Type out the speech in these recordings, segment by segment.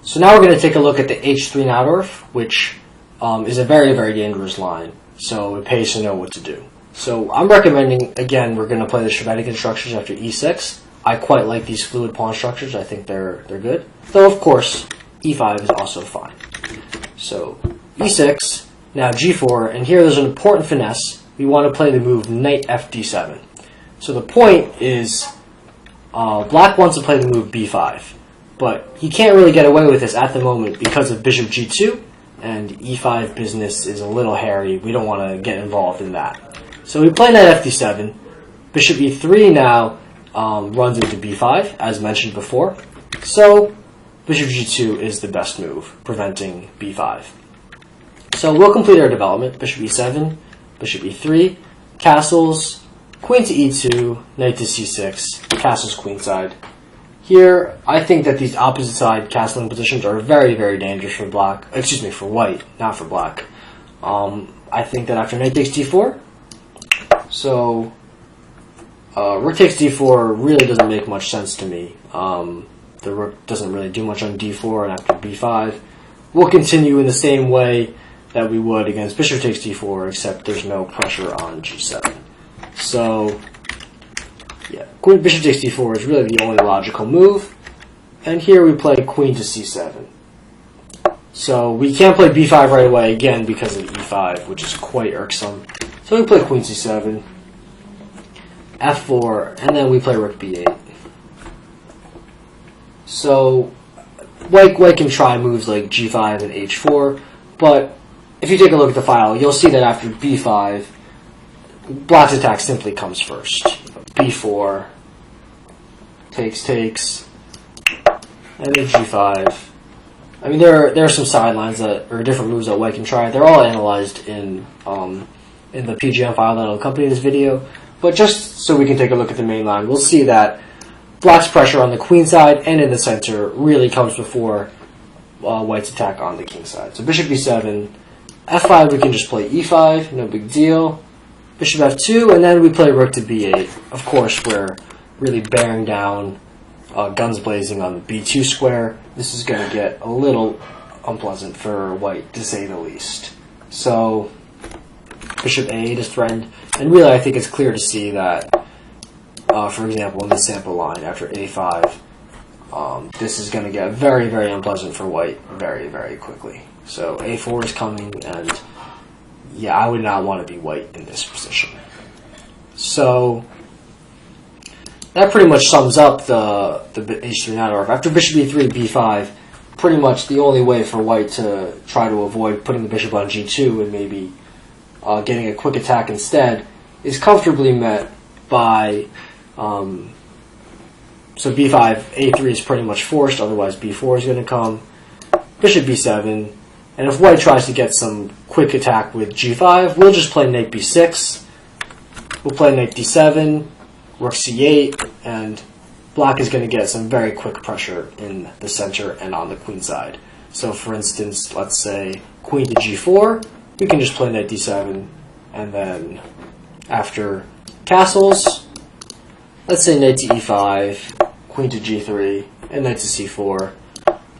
So now we're going to take a look at the h3 Naudorf, which is a very, very dangerous line. So it pays to know what to do. So I'm recommending, again, we're going to play the Schervettigen structures after e6. I quite like these fluid pawn structures. I think they're good. Though, of course, e5 is also fine. So e6, now g4, and here there's an important finesse. We want to play the move knight fd7. So the point is black wants to play the move b5. But he can't really get away with this at the moment because of bishop g2, and e5 business is a little hairy. We don't want to get involved in that. So we play knight fd7. Bishop e3 now runs into b5, as mentioned before. So bishop g2 is the best move, preventing b5. So we'll complete our development. Bishop e7, bishop e3, castles, queen to e2, knight to c6, castles queenside. Here, I think that these opposite side castling positions are very, very dangerous for black. Excuse me, for white, not for black. I think that after knight takes d4, so rook takes d4 really doesn't make much sense to me. The rook doesn't really do much on d4, and after b5, we'll continue in the same way that we would against bishop takes d4, except there's no pressure on g7. So yeah, bishop takes d4 is really the only logical move. And here we play queen to c7. So we can't play b5 right away, again, because of e5, which is quite irksome. So we play queen c7, f4, and then we play rook b8. So white can try moves like g5 and h4, but if you take a look at the file, you'll see that after b5, black's attack simply comes first. b4, takes, and then g5. I mean, there are some sidelines that, or different moves that white can try. They're all analyzed in the PGM file that will accompany this video. But just so we can take a look at the main line, we'll see that black's pressure on the queen side and in the center really comes before white's attack on the king side. So bishop b7, f5 we can just play e5, no big deal. Bishop f2, and then we play rook to b8. Of course, we're really bearing down, guns blazing on the b2 square. This is going to get a little unpleasant for white, to say the least. So bishop a8 is threatened, and really I think it's clear to see that, for example, in the sample line after a5, this is going to get very, very unpleasant for white very, very quickly. So a4 is coming, and yeah, I would not want to be white in this position. So that pretty much sums up the h3 Naudorf. After bishop e3, b5, pretty much the only way for white to try to avoid putting the bishop on g2 and maybe getting a quick attack instead is comfortably met by, so b5, a3 is pretty much forced, otherwise b4 is going to come, bishop b7, and if white tries to get some quick attack with g5, we'll just play knight b6, we'll play knight d7, rook c8, and black is going to get some very quick pressure in the center and on the queen side. So for instance, let's say queen to g4, we can just play knight d7, and then after castles, let's say knight to e5, queen to g3, and knight to c4.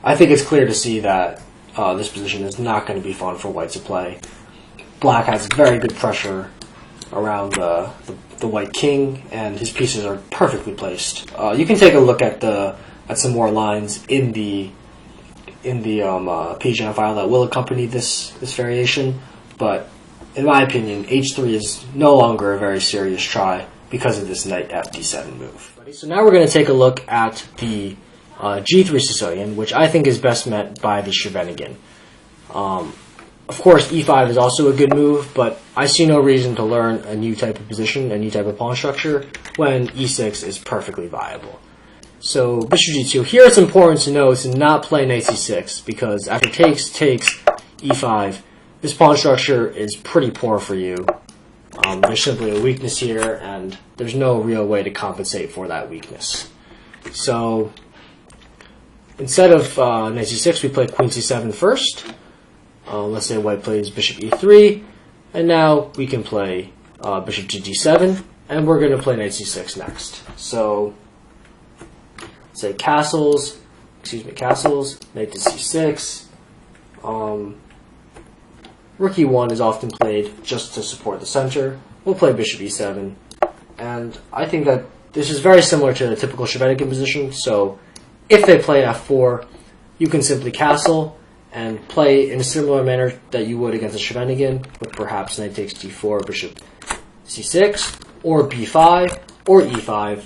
I think it's clear to see that this position is not going to be fun for white to play. Black has very good pressure around the white king, and his pieces are perfectly placed. You can take a look at some more lines in the PGM file that will accompany this variation, but in my opinion, h3 is no longer a very serious try because of this knight fd7 move. So now we're going to take a look at the g3 Sicilian, which I think is best met by the Schervettigen. Of course, e5 is also a good move, but I see no reason to learn a new type of position, a new type of pawn structure, when e6 is perfectly viable. So bishop g2. Here it's important to know to not play knight c6, because after takes, e5, this pawn structure is pretty poor for you. There's simply a weakness here, and there's no real way to compensate for that weakness. So instead of knight c6, we play queen c7 first. Let's say white plays bishop e3, and now we can play bishop to d7, and we're going to play knight c6 next. So say castles, castles, knight to c6. Rook e1 is often played just to support the center. We'll play bishop e7, and I think that this is very similar to the typical Shevenikin position, so if they play f4, you can simply castle and play in a similar manner that you would against a Shevenikin, with perhaps knight takes d4, bishop c6, or b5, or e5.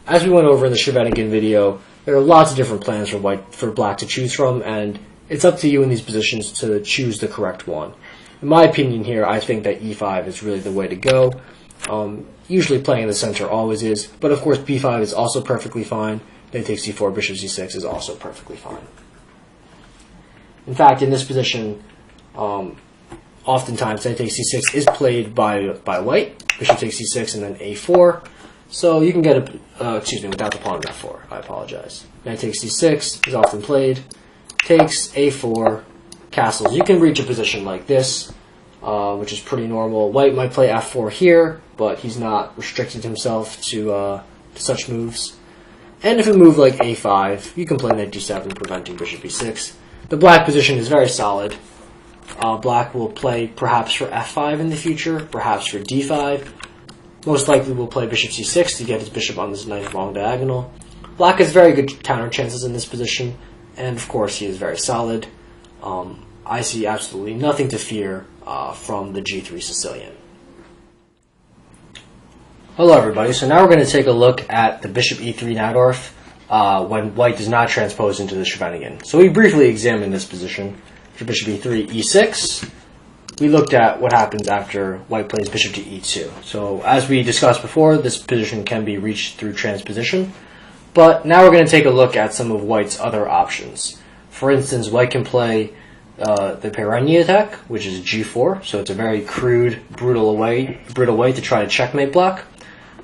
As we went over in the Shevenikin video, there are lots of different plans for black to choose from, and it's up to you in these positions to choose the correct one. In my opinion here, I think that e5 is really the way to go. Usually playing in the center always is, but of course b5 is also perfectly fine. Knight takes c4, bishop c6 is also perfectly fine. In fact, in this position, oftentimes knight takes c6 is played by white. Bishop takes c6 and then a4. So you can get without the pawn of f4. I apologize. Knight takes c6 is often played. Takes a4, castles. You can reach a position like this, which is pretty normal. White might play f4 here, but he's not restricted himself to such moves. And if a move like a5, you can play knight d7, preventing bishop e6. The black position is very solid. Black will play perhaps for f5 in the future, perhaps for d5. Most likely will play bishop c6 to get his bishop on this nice long diagonal. Black has very good counter chances in this position, and of course he is very solid. I see absolutely nothing to fear from the g3 Sicilian. Hello everybody, so now we're going to take a look at the bishop e3 Najdorf when white does not transpose into the Shevenikin. So we briefly examined this position for bishop e3, e6. We looked at what happens after white plays bishop to e2. So as we discussed before, this position can be reached through transposition. But now we're going to take a look at some of white's other options. For instance, white can play the Perigny attack, which is g4. So it's a very crude, brutal way to try to checkmate black.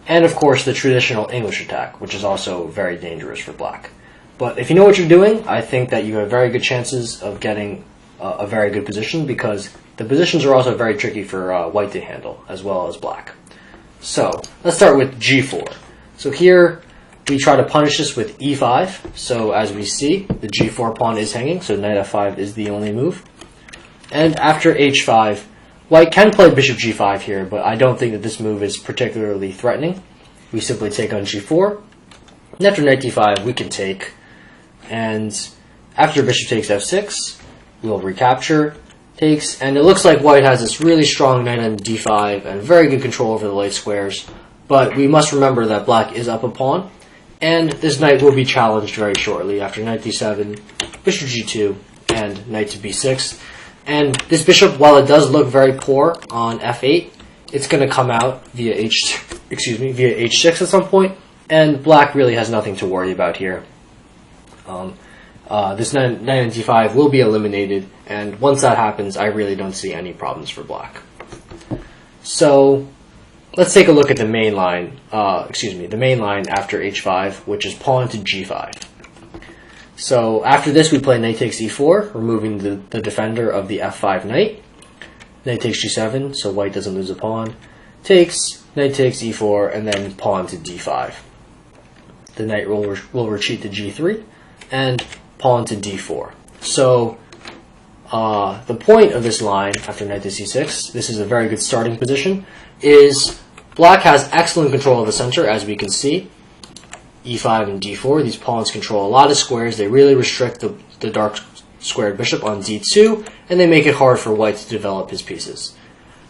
And of course, the traditional English attack, which is also very dangerous for black. But if you know what you're doing, I think that you have very good chances of getting a very good position, because the positions are also very tricky for white to handle, as well as black. So let's start with g4. So here we try to punish this with e5. So as we see, the g4 pawn is hanging, so knight f5 is the only move. And after h5, white can play bishop g5 here, but I don't think that this move is particularly threatening. We simply take on g4. And after knight d5, we can take. And after bishop takes f6, we'll recapture. Takes, and it looks like white has this really strong knight on d5 and very good control over the light squares. But we must remember that black is up a pawn, and this knight will be challenged very shortly after knight d7, bishop g2, and knight to b6. And this bishop, while it does look very poor on f8, it's going to come out via h6 at some point, and black really has nothing to worry about here. This knight on d5 will be eliminated, and once that happens, I really don't see any problems for black. So let's take a look at the main line. The main line after h5, which is pawn to g5. So after this, we play knight takes e4, removing the defender of the f5 knight. Knight takes g7, so white doesn't lose a pawn. Takes, knight takes e4, and then pawn to d5. The knight will retreat to g3, and pawn to d4. So the point of this line after knight to c6, this is a very good starting position, is black has excellent control of the center, as we can see. e5 and d4, these pawns control a lot of squares. They really restrict the dark squared bishop on d2, and they make it hard for white to develop his pieces.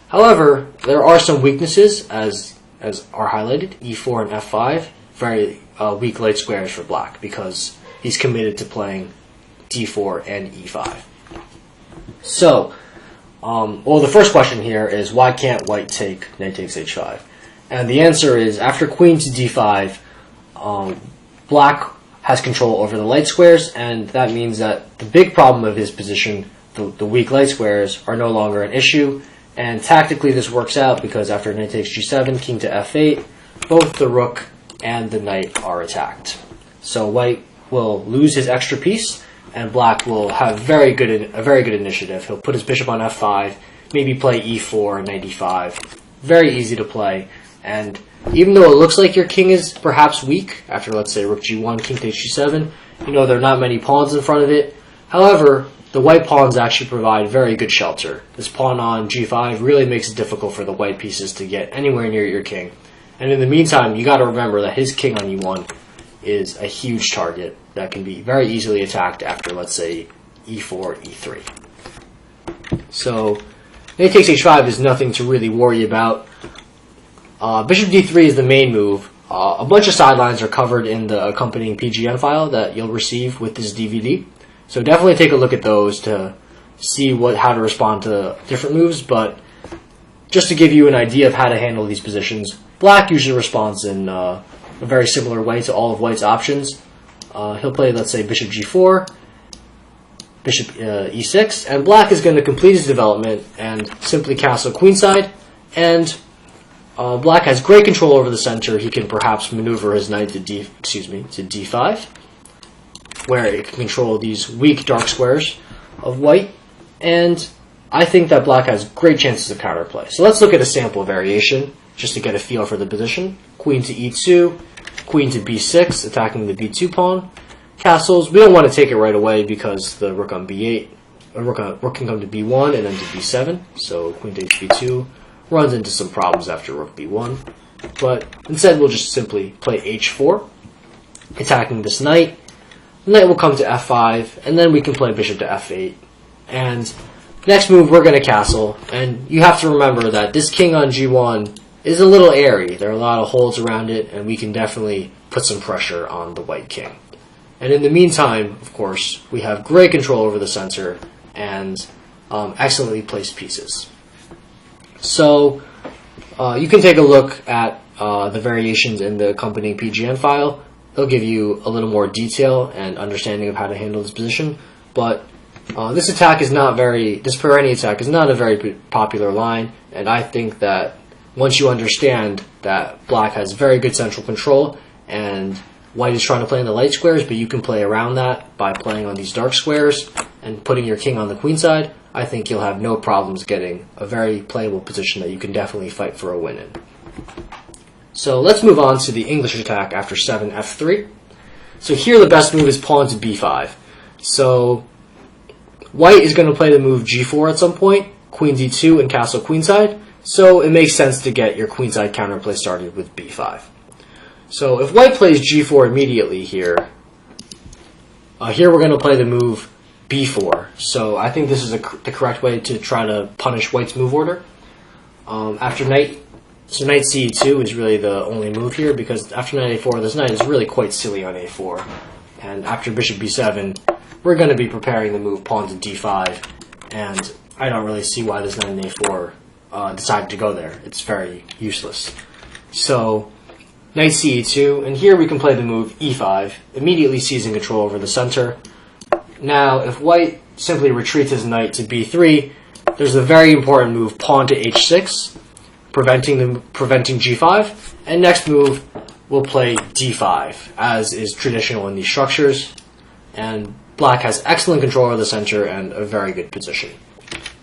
However, there are some weaknesses, as are highlighted. e4 and f5, very weak light squares for black, because he's committed to playing d4 and e5. So, the first question here is, why can't white take knight takes h5? And the answer is, after queen to d5, black has control over the light squares, and that means that the big problem of his position, the weak light squares, are no longer an issue. And tactically this works out, because after knight takes g7, king to f8, both the rook and the knight are attacked. So white will lose his extra piece, and black will have a very good initiative. He'll put his bishop on f5, maybe play e4, knight e5. Very easy to play, and even though it looks like your king is perhaps weak, after let's say rook g1, king takes g7, You know, there are not many pawns in front of it. However, the white pawns actually provide very good shelter. This pawn on g5 really makes it difficult for the white pieces to get anywhere near your king. And in the meantime, you got to remember that his king on e1 is a huge target that can be very easily attacked after, let's say, e4, e3. So, knight takes h5 is nothing to really worry about. Bishop d3 is the main move. A bunch of sidelines are covered in the accompanying PGN file that you'll receive with this DVD. So definitely take a look at those to see how to respond to different moves. But just to give you an idea of how to handle these positions, black usually responds in a very similar way to all of white's options. He'll play, let's say, bishop g4, bishop e6, and black is going to complete his development and simply castle queenside. And black has great control over the center. He can perhaps maneuver his knight to d5, where it can control these weak dark squares of white. And I think that black has great chances of counterplay. So let's look at a sample variation just to get a feel for the position. Queen to e2, queen to b6, attacking the b2 pawn. Castles, we don't want to take it right away because the rook on b8, rook can come to b1 and then to b7. So queen takes b2 runs into some problems after rook b1. But instead we'll just simply play h4, attacking this knight. The knight will come to f5, and then we can play bishop to f8. And next move, we're going to castle. And you have to remember that this king on g1 is a little airy. There are a lot of holes around it, and we can definitely put some pressure on the white king. And in the meantime, of course, we have great control over the center and excellently placed pieces. So you can take a look at the variations in the accompanying PGN file. They'll give you a little more detail and understanding of how to handle this position. But this Pereni attack is not a very popular line, and I think that once you understand that black has very good central control and white is trying to play in the light squares, but you can play around that by playing on these dark squares and putting your king on the queen side, I think you'll have no problems getting a very playable position that you can definitely fight for a win in. So let's move on to the English attack after 7 f3. So here the best move is pawn to b5. So white is going to play the move g4 at some point, queen d2 and castle queenside. So it makes sense to get your queenside counterplay started with b5. So if white plays g4 immediately here, here we're going to play the move b4. So I think this is the correct way to try to punish white's move order. After knight c2 is really the only move here, because after knight a4, this knight is really quite silly on a4. And after bishop b7, we're going to be preparing the move pawn to d5, and I don't really see why this knight in a4 decided to go there. It's very useless. So knight ce2, and here we can play the move e5, immediately seizing control over the center. Now, if white simply retreats his knight to b3, there's a very important move, pawn to h6, preventing g5. And next move, we'll play d5, as is traditional in these structures. And black has excellent control over the center and a very good position.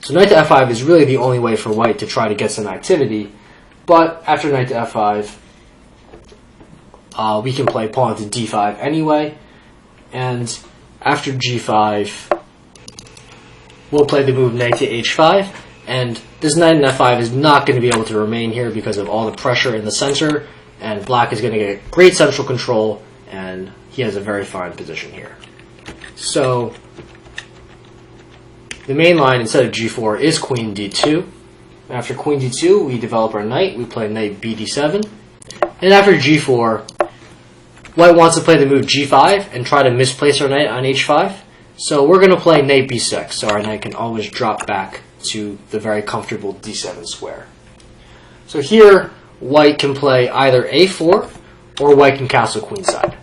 So knight to f5 is really the only way for white to try to get some activity. But after knight to f5, we can play pawn to d5 anyway. And after g5, we'll play the move knight to h5. And this knight in f5 is not going to be able to remain here because of all the pressure in the center. And black is going to get great central control, and he has a very fine position here. So the main line instead of g4 is queen d2. After queen d2, we develop our knight. We play knight bd7. And after g4, white wants to play the move g5 and try to misplace our knight on h5. So we're going to play knight b6, so our knight can always drop back to the very comfortable d7 square. So here, white can play either a4 or white can castle queenside.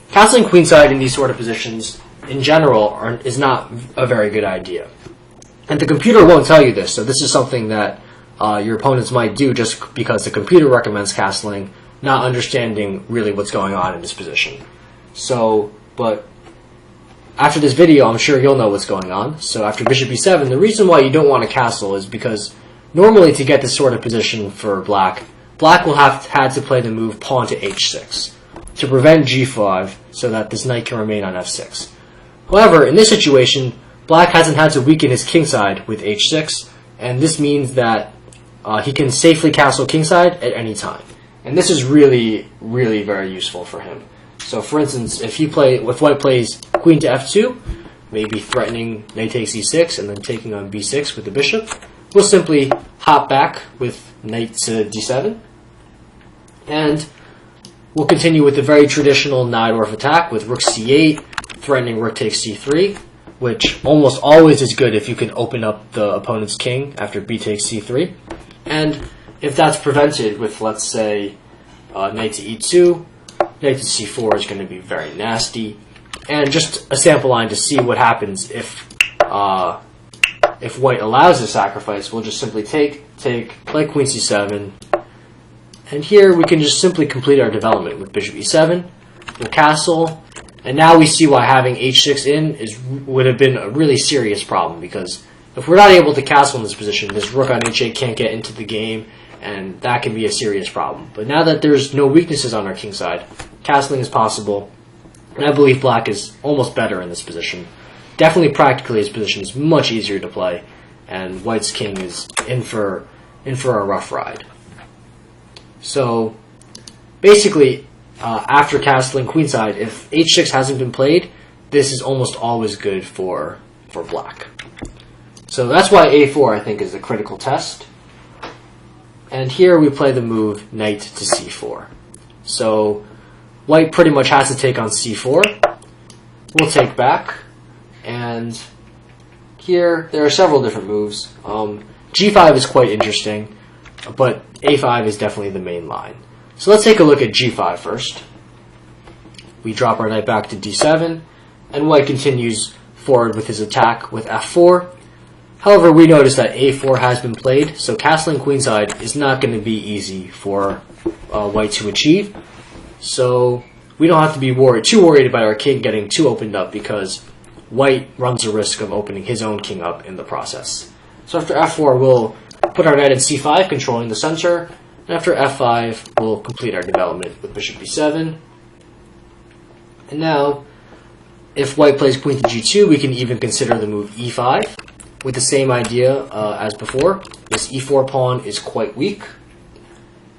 Castling queenside in these sort of positions, in general, is not a very good idea. And the computer won't tell you this, so this is something that your opponents might do just because the computer recommends castling, not understanding really what's going on in this position. So, but after this video, I'm sure you'll know what's going on. So after bishop b7, the reason why you don't want to castle is because normally to get this sort of position for black will have had to play the move pawn to h6. to prevent g5 so that this knight can remain on f6. However, in this situation, black hasn't had to weaken his kingside with h6, and this means that he can safely castle kingside at any time. And this is really, really very useful for him. So for instance, if white plays queen to f2, maybe threatening knight takes e6 and then taking on b6 with the bishop, we'll simply hop back with knight to d7, and we'll continue with the very traditional Najdorf attack with rook c8, threatening rook takes c3, which almost always is good if you can open up the opponent's king after b takes c3. And if that's prevented with, let's say, knight to e2, knight to c4 is going to be very nasty. And just a sample line to see what happens if white allows the sacrifice, we'll just simply take, play queen c7, and here we can just simply complete our development with bishop e7, we'll castle, and now we see why having h6 in would have been a really serious problem, because if we're not able to castle in this position, this rook on h8 can't get into the game, and that can be a serious problem. But now that there's no weaknesses on our king side, castling is possible, and I believe black is almost better in this position. Definitely practically his position is much easier to play, and white's king is in for a rough ride. So basically, after castling queenside, if h6 hasn't been played, this is almost always good for black. So that's why a4 I think is a critical test. And here we play the move knight to c4. So white pretty much has to take on c4. We'll take back. And here there are several different moves. g5 is quite interesting, but a5 is definitely the main line. So let's take a look at g5 first. We drop our knight back to d7, and white continues forward with his attack with f4. However, we notice that a4 has been played, so castling queenside is not going to be easy for white to achieve. So we don't have to be too worried about our king getting too opened up, because white runs the risk of opening his own king up in the process. So after f4, we'll put our knight in c5, controlling the center. And after f5, we'll complete our development with bishop b7. And now, if white plays queen to g2, we can even consider the move e5. With the same idea as before, this e4 pawn is quite weak.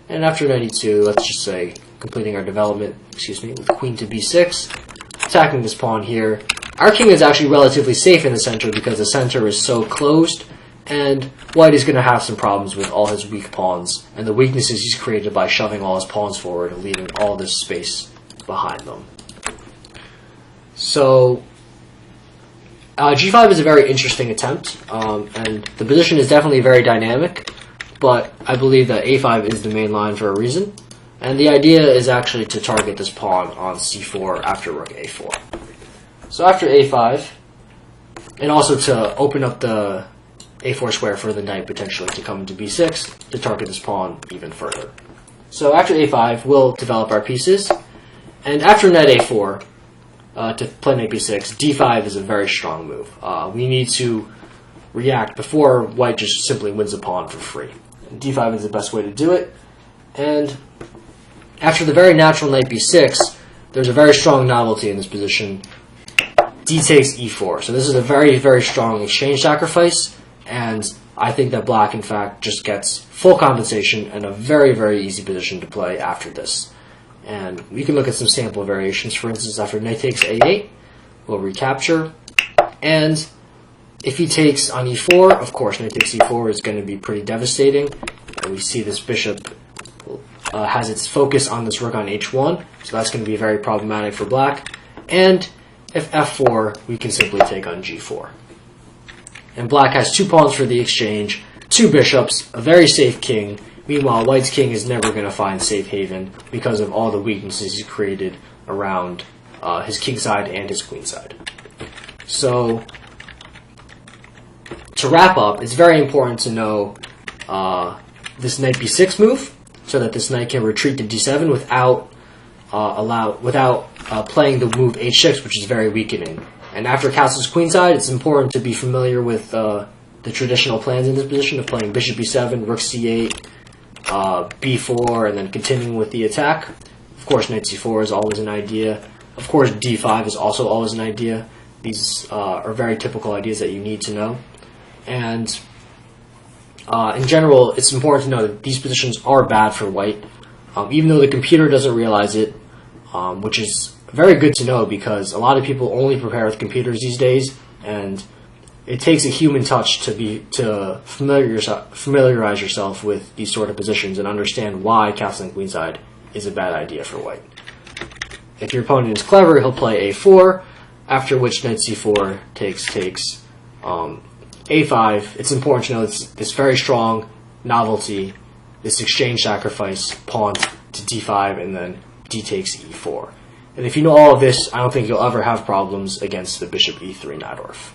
And after knight e2, let's just say, completing our development, with queen to b6, attacking this pawn here. Our king is actually relatively safe in the center because the center is so closed, and white is going to have some problems with all his weak pawns, and the weaknesses he's created by shoving all his pawns forward and leaving all this space behind them. So g5 is a very interesting attempt, and the position is definitely very dynamic, but I believe that a5 is the main line for a reason, and the idea is actually to target this pawn on c4 after rook a4. So after a5, and also to open up the a4 square for the knight potentially to come into b6 to target this pawn even further. So after a5, we'll develop our pieces, and after knight a4, to play knight b6, d5 is a very strong move. We need to react before white just simply wins a pawn for free. And d5 is the best way to do it, and after the very natural knight b6, there's a very strong novelty in this position. D takes e4. So this is a very, very strong exchange sacrifice, and I think that black, in fact, just gets full compensation and a very, very easy position to play after this. And we can look at some sample variations. For instance, after knight takes a8, we'll recapture. And if he takes on e4, of course, knight takes e4 is going to be pretty devastating. And we see this bishop has its focus on this rook on h1, so that's going to be very problematic for black. And if f4, we can simply take on g4. And black has 2 pawns for the exchange, 2 bishops, a very safe king. Meanwhile, white's king is never going to find safe haven because of all the weaknesses he's created around his king side and his queen side. So, to wrap up, it's very important to know this knight b6 move, so that this knight can retreat to d7 without playing the move h6, which is very weakening. And after castle's queenside, it's important to be familiar with the traditional plans in this position of playing bishop b7, rook c8, b4, and then continuing with the attack. Of course, knight c4 is always an idea. Of course, d5 is also always an idea. These are very typical ideas that you need to know. And in general, it's important to know that these positions are bad for white, even though the computer doesn't realize it, which is very good to know because a lot of people only prepare with computers these days, and it takes a human touch to familiarize yourself with these sort of positions and understand why castling queenside is a bad idea for white. If your opponent is clever, he'll play a4, after which knight c4 takes a5. It's important to know this very strong novelty, this exchange sacrifice, pawn to d5, and then d takes e4. And if you know all of this, I don't think you'll ever have problems against the bishop e3 Najdorf.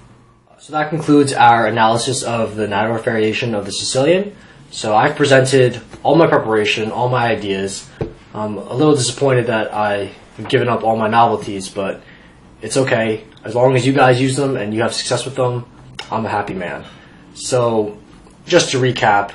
So that concludes our analysis of the Najdorf variation of the Sicilian. So I've presented all my preparation, all my ideas. I'm a little disappointed that I've given up all my novelties, but it's okay. As long as you guys use them and you have success with them, I'm a happy man. So just to recap,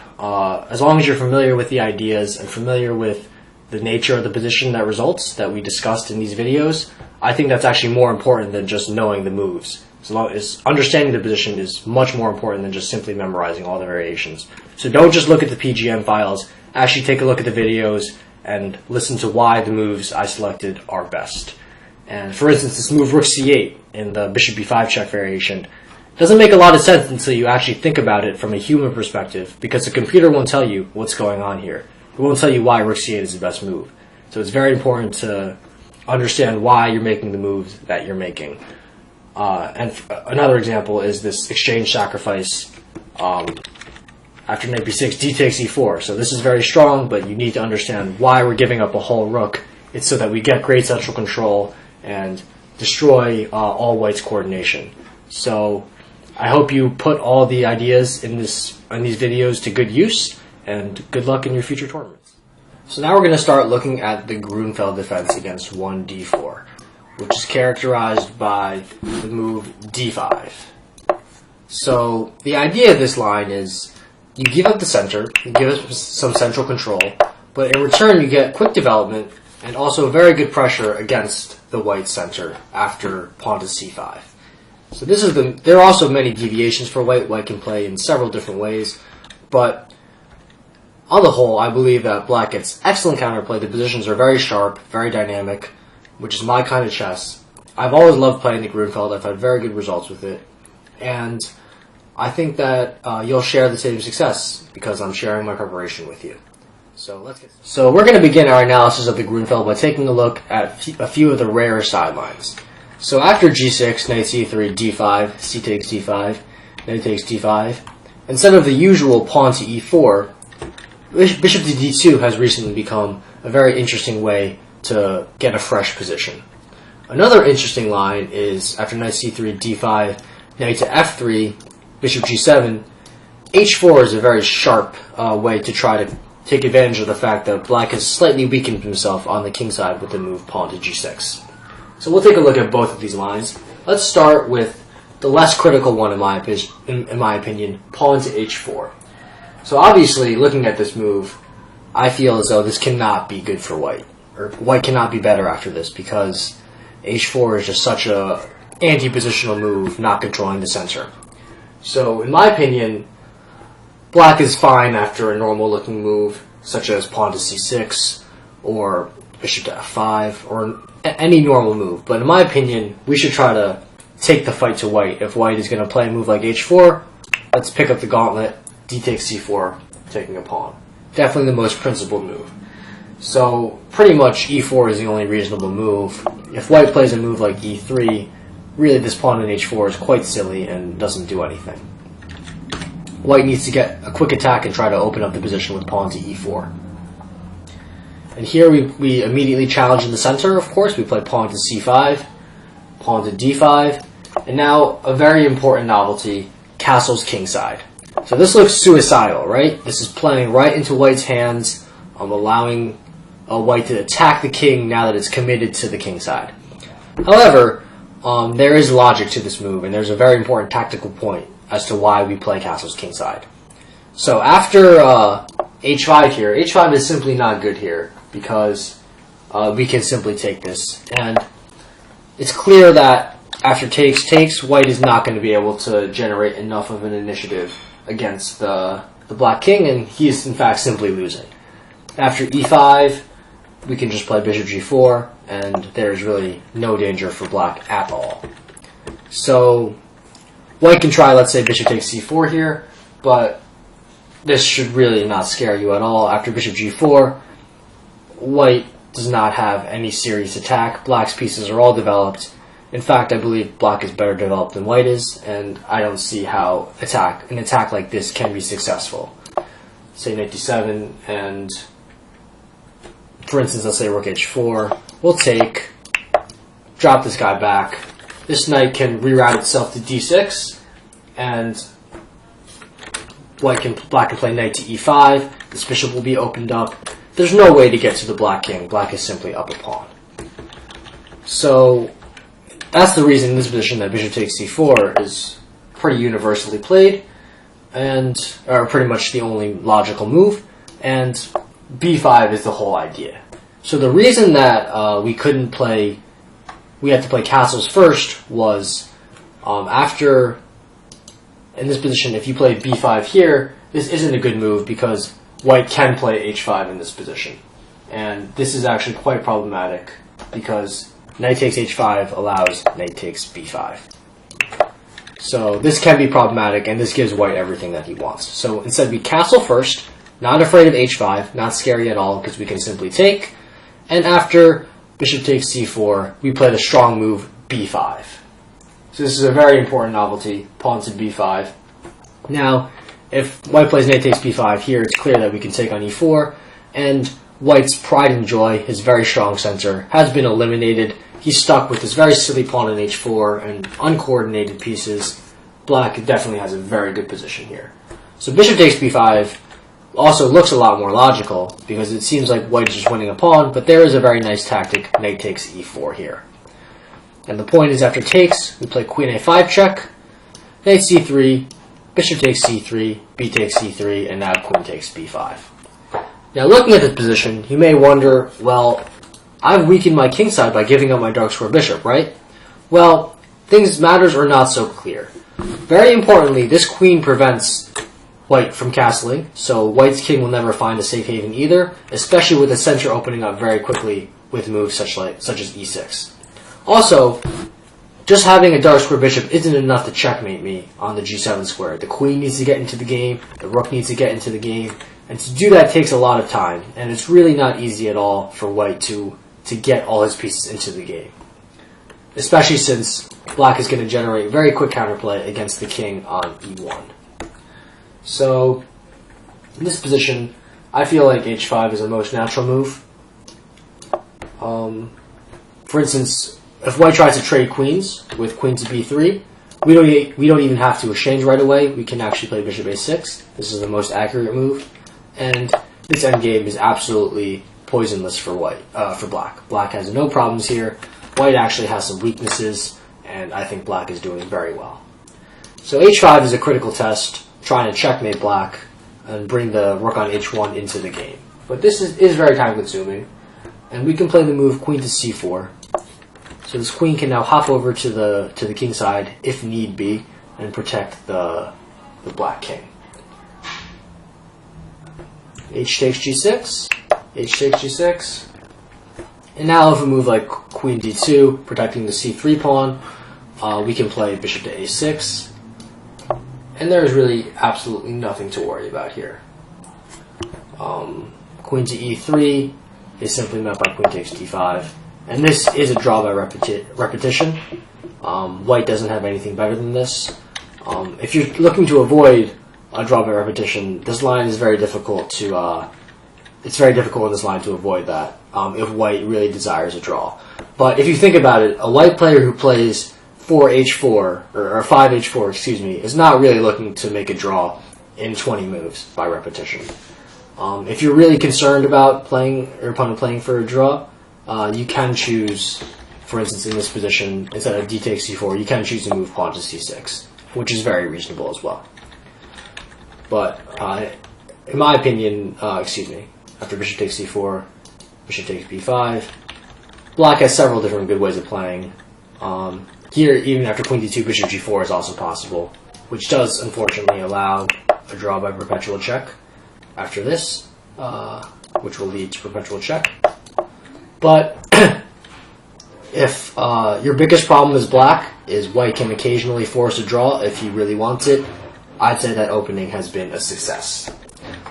as long as you're familiar with the ideas and familiar with the nature of the position that results that we discussed in these videos, I think that's actually more important than just knowing the moves. As long as understanding the position is much more important than just simply memorizing all the variations. So don't just look at the PGM files, actually take a look at the videos and listen to why the moves I selected are best. And for instance, this move rook c8 in the bishop b5 check variation doesn't make a lot of sense until you actually think about it from a human perspective, because the computer won't tell you what's going on here. It won't tell you why rook c8 is the best move. So it's very important to understand why you're making the moves that you're making. Another example is this exchange sacrifice after knight b6, d takes e4. So this is very strong, but you need to understand why we're giving up a whole rook. It's so that we get great central control and destroy all white's coordination. So I hope you put all the ideas in these videos to good use, and good luck in your future tournaments. So now we're going to start looking at the Grunfeld defense against 1d4, which is characterized by the move d5. So the idea of this line is you give up the center, you give us some central control, but in return you get quick development and also very good pressure against the white center after pawn to c5. So there are also many deviations for white. White can play in several different ways, but on the whole, I believe that black gets excellent counterplay. The positions are very sharp, very dynamic, which is my kind of chess. I've always loved playing the Grunfeld. I've had very good results with it, and I think that you'll share the same success because I'm sharing my preparation with you. So we're going to begin our analysis of the Grunfeld by taking a look at a few of the rarer sidelines. So after g6, knight c3, d5, c takes d5, knight takes d5, instead of the usual pawn to e4, bishop to d2 has recently become a very interesting way to get a fresh position. Another interesting line is after knight c3, d5, knight to f3, bishop g7, h4 is a very sharp way to try to take advantage of the fact that black has slightly weakened himself on the king side with the move pawn to g6. So we'll take a look at both of these lines. Let's start with the less critical one in my opinion, pawn to h4. So obviously, looking at this move, I feel as though this cannot be good for white, or white cannot be better after this, because h4 is just such a anti-positional move, not controlling the center. So in my opinion, black is fine after a normal-looking move, such as pawn to c6, or bishop to f5, or any normal move. But in my opinion, we should try to take the fight to white. If white is going to play a move like h4, let's pick up the gauntlet, d takes c4, taking a pawn. Definitely the most principled move. So pretty much e4 is the only reasonable move. If white plays a move like e3, really this pawn in h4 is quite silly and doesn't do anything. White needs to get a quick attack and try to open up the position with pawn to e4. And here we immediately challenge in the center, of course. We play pawn to c5, pawn to d5, and now a very important novelty, castles kingside. So this looks suicidal, right? This is playing right into white's hands, allowing white to attack the king now that it's committed to the king side. However, there is logic to this move, and there's a very important tactical point as to why we play castles kingside. So after h5 here, h5 is simply not good here, because we can simply take this. And it's clear that after takes, white is not going to be able to generate enough of an initiative against the black king, and he is in fact simply losing. After e5, we can just play bishop g4, and there's really no danger for black at all. So white can try, let's say, bishop takes c4 here, but this should really not scare you at all. After bishop g4, white does not have any serious attack. Black's pieces are all developed. In fact, I believe black is better developed than white is, and I don't see how an attack like this can be successful. Say knight d7, and for instance, let's say rook h4. We'll take, drop this guy back. This knight can reroute itself to d6, and black can play knight to e5. This bishop will be opened up. There's no way to get to the black king. Black is simply up a pawn. So that's the reason in this position that bishop takes c4 is pretty universally played, and are pretty much the only logical move, and b5 is the whole idea. So the reason that we had to play castles first was after, in this position, if you play b5 here, this isn't a good move because white can play h5 in this position. And this is actually quite problematic because knight takes h5 allows knight takes b5. So this can be problematic, and this gives white everything that he wants. So instead we castle first, not afraid of h5, not scary at all because we can simply take. And after bishop takes c4, we play the strong move b5. So this is a very important novelty, pawn to b5. Now, if white plays knight takes b5 here, it's clear that we can take on e4, and white's pride and joy, his very strong center, has been eliminated. He's stuck with this very silly pawn on h4 and uncoordinated pieces. Black definitely has a very good position here. So bishop takes b5 also looks a lot more logical because it seems like white is just winning a pawn, but there is a very nice tactic, knight takes e4 here. And the point is after takes, we play queen a5 check, knight c3, bishop takes c3, b takes c3, and now queen takes b5. Now looking at this position, you may wonder, well, I've weakened my king side by giving up my dark square bishop, right? Well, matters are not so clear. Very importantly, this queen prevents white from castling, so white's king will never find a safe haven either, especially with the center opening up very quickly with moves such as e6. Also, just having a dark square bishop isn't enough to checkmate me on the g7 square. The queen needs to get into the game, the rook needs to get into the game, and to do that takes a lot of time, and it's really not easy at all for white to get all his pieces into the game. Especially since black is going to generate very quick counterplay against the king on e1. So, in this position, I feel like h5 is the most natural move. For instance, if white tries to trade queens with queen to b3, we don't even have to exchange right away. We can actually play bishop a6. This is the most accurate move, and this endgame is absolutely poisonless for black. Black has no problems here. White actually has some weaknesses, and I think black is doing very well. So h5 is a critical test, trying to checkmate black and bring the rook on h1 into the game. But this is very time consuming, and we can play the move queen to c4. So this queen can now hop over to the king side if need be and protect the black king. H takes g6, h takes g6, and now if we move like queen d2, protecting the c3 pawn, we can play bishop to a6, and there's really absolutely nothing to worry about here. Queen to e3 is simply met by queen takes d5, and this is a draw by repetition. White doesn't have anything better than this. If you're looking to avoid a draw by repetition, this line is very difficult to. It's very difficult in this line to avoid that if white really desires a draw. But if you think about it, a white player who plays 4h4 or 5h4, excuse me, is not really looking to make a draw in 20 moves by repetition. If you're really concerned about your opponent playing for a draw, you can choose, for instance, in this position, instead of d takes c4, you can choose to move pawn to c6, which is very reasonable as well. But in my opinion, after bishop takes c4, bishop takes b5. Black has several different good ways of playing. Here, even after queen d2, bishop g4 is also possible, which does unfortunately allow a draw by perpetual check after this, which will lead to perpetual check. But if your biggest problem is black, is white can occasionally force a draw if he really wants it, I'd say that opening has been a success.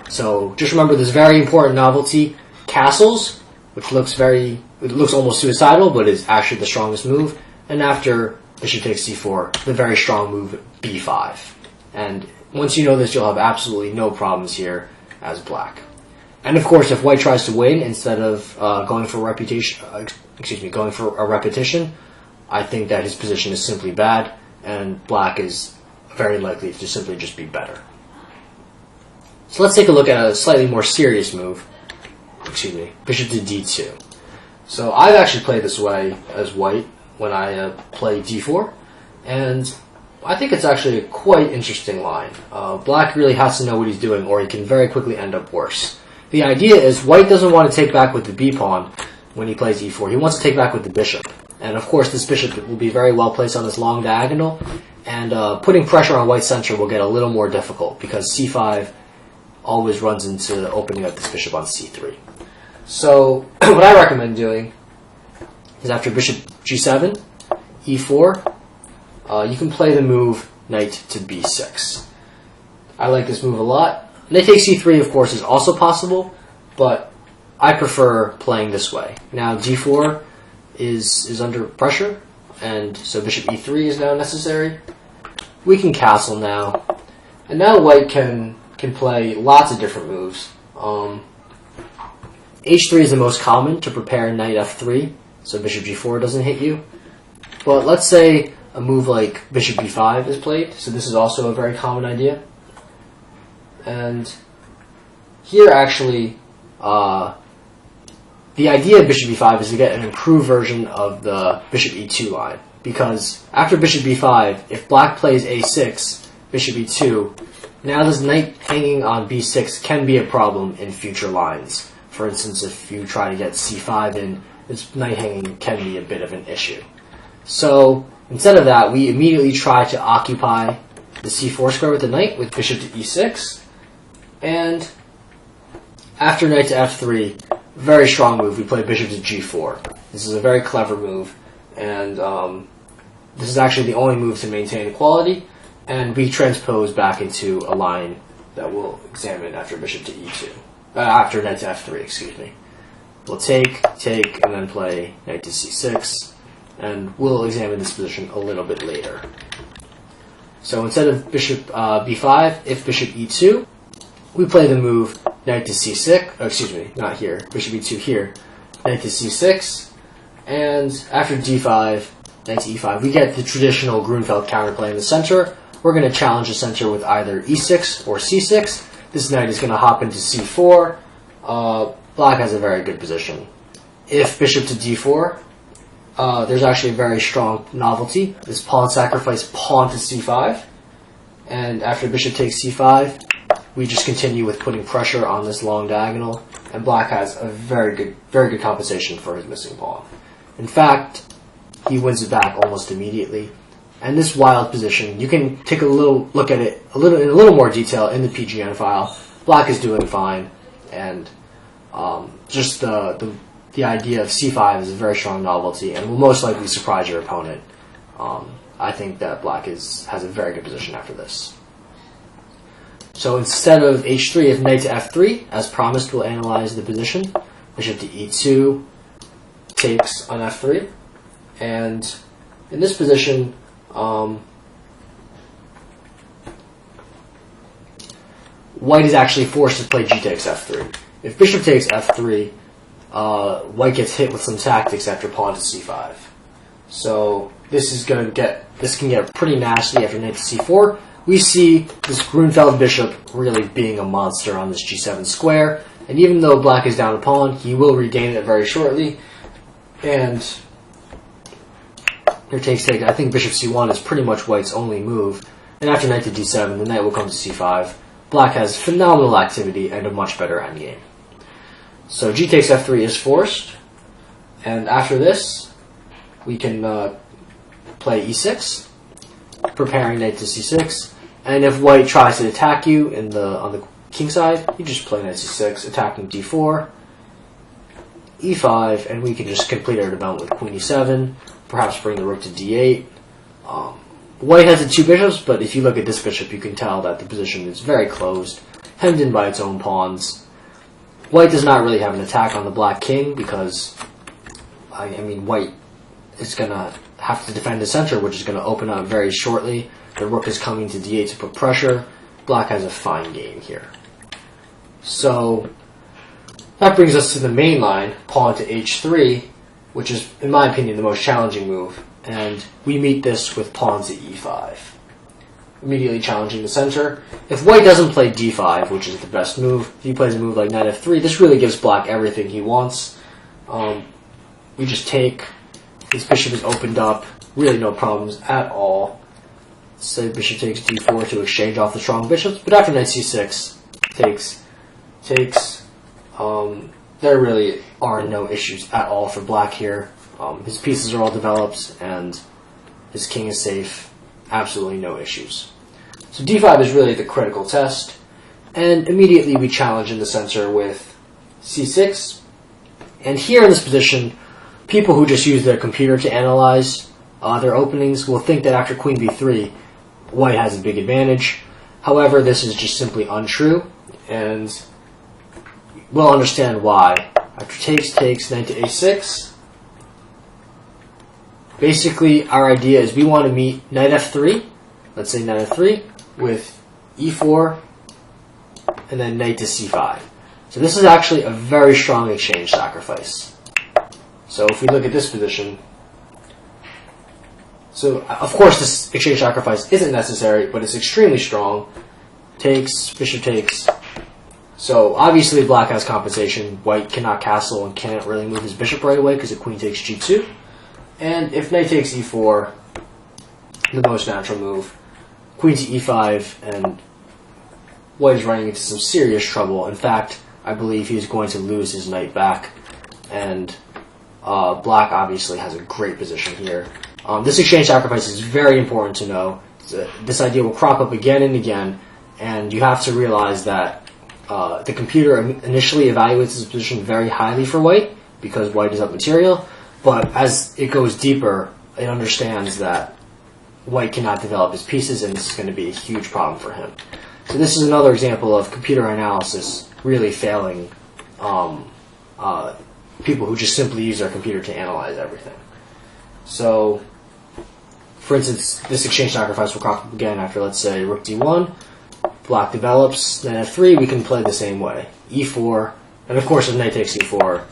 So just remember this very important novelty, castles, which looks almost suicidal, but is actually the strongest move. And after bishop takes c4, the very strong move b5. And once you know this, you'll have absolutely no problems here as black. And of course, if white tries to win instead of going for a repetition, I think that his position is simply bad, and black is very likely to simply just be better. So let's take a look at a slightly more serious move. Bishop to d2. So I've actually played this way as white when I play d4, and I think it's actually a quite interesting line. Black really has to know what he's doing, or he can very quickly end up worse. The idea is white doesn't want to take back with the b-pawn when he plays e4. He wants to take back with the bishop. And of course this bishop will be very well placed on this long diagonal, and putting pressure on white's center will get a little more difficult because c5 always runs into opening up this bishop on c3. So what I recommend doing is after bishop g7, e4, you can play the move knight to b6. I like this move a lot. Knight takes c3, of course, is also possible, but I prefer playing this way. Now d4 is under pressure, and so bishop e3 is now necessary. We can castle now, and now white can play lots of different moves. h3 is the most common to prepare knight f3, so bishop g4 doesn't hit you. But let's say a move like bishop b5 is played, so this is also a very common idea. And here actually, the idea of bishop b5 is to get an improved version of the bishop e2 line. Because after bishop b5, if black plays a6, bishop e2, now this knight hanging on b6 can be a problem in future lines. For instance, if you try to get c5 in, this knight hanging can be a bit of an issue. So instead of that, we immediately try to occupy the c4 square with the knight with bishop to e6. And after knight to f3, very strong move, we play bishop to g4. This is a very clever move, and this is actually the only move to maintain equality, and we transpose back into a line that we'll examine after bishop to e2. After knight to f3, excuse me. We'll take, and then play knight to c6, and we'll examine this position a little bit later. So instead of bishop b5, if bishop e2, we play the move knight to c6, oh, excuse me, not here, bishop e2 here, knight to c6, and after d5, knight to e5, we get the traditional Grunfeld counterplay in the center. We're going to challenge the center with either e6 or c6. This knight is going to hop into c4. Black has a very good position. If bishop to d4, there's actually a very strong novelty, this pawn sacrifice pawn to c5, and after bishop takes c5, we just continue with putting pressure on this long diagonal, and black has a very good compensation for his missing pawn. In fact, he wins it back almost immediately. And this wild position, you can take a little look at it in a little more detail in the PGN file. Black is doing fine, and just the idea of c5 is a very strong novelty and will most likely surprise your opponent. I think that black has a very good position after this. So instead of h3, if knight to f3, as promised, we'll analyze the position. Bishop to e2 takes on f3, and in this position, white is actually forced to play g takes f3. If bishop takes f3, white gets hit with some tactics after pawn to c5. So this can get pretty nasty after knight to c4. We see this Grunfeld bishop really being a monster on this g7 square, and even though black is down a pawn, he will regain it very shortly. And here takes. I think bishop c1 is pretty much white's only move. And after knight to d7, the knight will come to c5. Black has phenomenal activity and a much better endgame. So g takes f3 is forced, and after this, we can play e6, preparing knight to c6. And if white tries to attack you on the king side, you just play knight c6, attacking d4, e5, and we can just complete our development with queen e7, perhaps bring the rook to d8. White has the two bishops, but if you look at this bishop, you can tell that the position is very closed, hemmed in by its own pawns. White does not really have an attack on the black king because, I mean, white is going to have to defend the center, which is going to open up very shortly. The rook is coming to d8 to put pressure. Black has a fine game here. So that brings us to the main line, pawn to h3, which is, in my opinion, the most challenging move. And we meet this with pawn to e5, immediately challenging the center. If white doesn't play d5, which is the best move, if he plays a move like knight f3, this really gives black everything he wants. We just take, his bishop is opened up, really no problems at all. Say bishop takes d4 to exchange off the strong bishops, but after knight c6, takes, there really are no issues at all for black here. His pieces are all developed, and his king is safe. Absolutely no issues. So d5 is really the critical test, and immediately we challenge in the center with c6. And here in this position, people who just use their computer to analyze their openings will think that after queen b3, white has a big advantage. However, this is just simply untrue, and we'll understand why. After takes, knight to a6. Basically, our idea is we want to meet knight f3, let's say knight f3, with e4, and then knight to c5. So this is actually a very strong exchange sacrifice. So if we look at this position, so of course this exchange sacrifice isn't necessary, but it's extremely strong. Takes, bishop takes. So obviously black has compensation. White cannot castle and can't really move his bishop right away because the queen takes g2. And if knight takes e4, the most natural move, queen to e5, and white is running into some serious trouble. In fact, I believe he's going to lose his knight back, and black obviously has a great position here. This exchange sacrifice is very important to know. This idea will crop up again and again, and you have to realize that the computer initially evaluates this position very highly for white because white is up material. But as it goes deeper, it understands that white cannot develop his pieces, and this is going to be a huge problem for him. So this is another example of computer analysis really failing people who just simply use their computer to analyze everything. So, for instance, this exchange sacrifice will crop up again after, let's say, rook d1. Black develops, then f3, we can play the same way. e4, and of course if knight takes e4,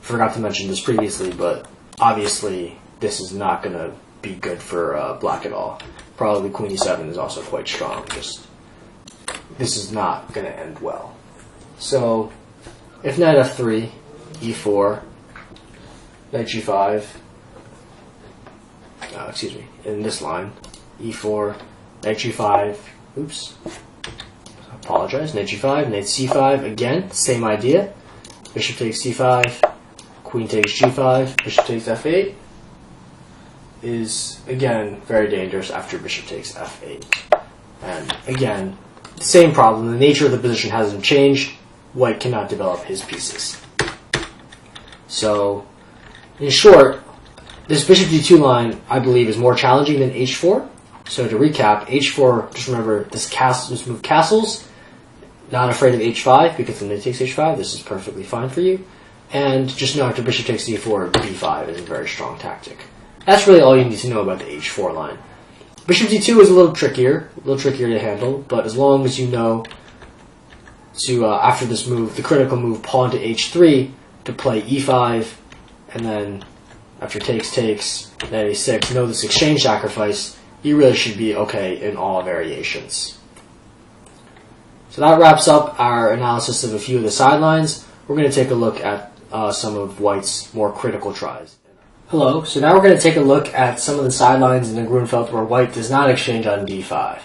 forgot to mention this previously, but obviously this is not going to be good for black at all. Probably queen e7 is also quite strong. Just this is not going to end well. So if knight f3, e4, knight g5, excuse me, in this line, e4, knight g5, oops, apologize, knight g5, knight c5, again, same idea, bishop takes c5, queen takes g5, bishop takes f8, is, again, very dangerous after bishop takes f8. And, again, same problem. The nature of the position hasn't changed. White cannot develop his pieces. So, in short, this bishop d2 line, I believe, is more challenging than h4. So to recap, h4, just remember, this move castles, not afraid of h5, because the knight takes h5, this is perfectly fine for you. And just know after bishop takes d4, b5 is a very strong tactic. That's really all you need to know about the h4 line. Bishop d2 is a little trickier to handle, but as long as you know to, after this move, the critical move, pawn to h3, to play e5, and then after takes, knight a6, know this exchange sacrifice, you really should be okay in all variations. So that wraps up our analysis of a few of the sidelines. We're going to take a look at some of white's more critical tries. Hello, so now we're going to take a look at some of the sidelines in the Grunfeld where white does not exchange on d5.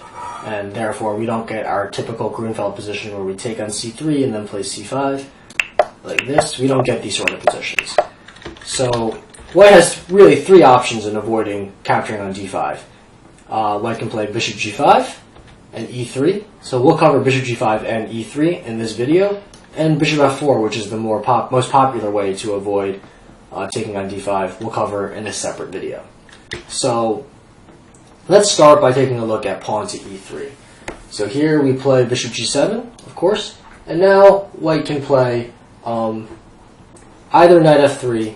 And therefore we don't get our typical Grunfeld position where we take on c3 and then play c5. like this, we don't get these sort of positions. So white has really three options in avoiding capturing on d5. White can play bishop g5 and e3. So we'll cover bishop g5 and e3 in this video, and bishop f4, which is the most popular way to avoid taking on d5, we'll cover in a separate video. So let's start by taking a look at pawn to e3. So here we play bishop g7, of course, and now white can play either knight f3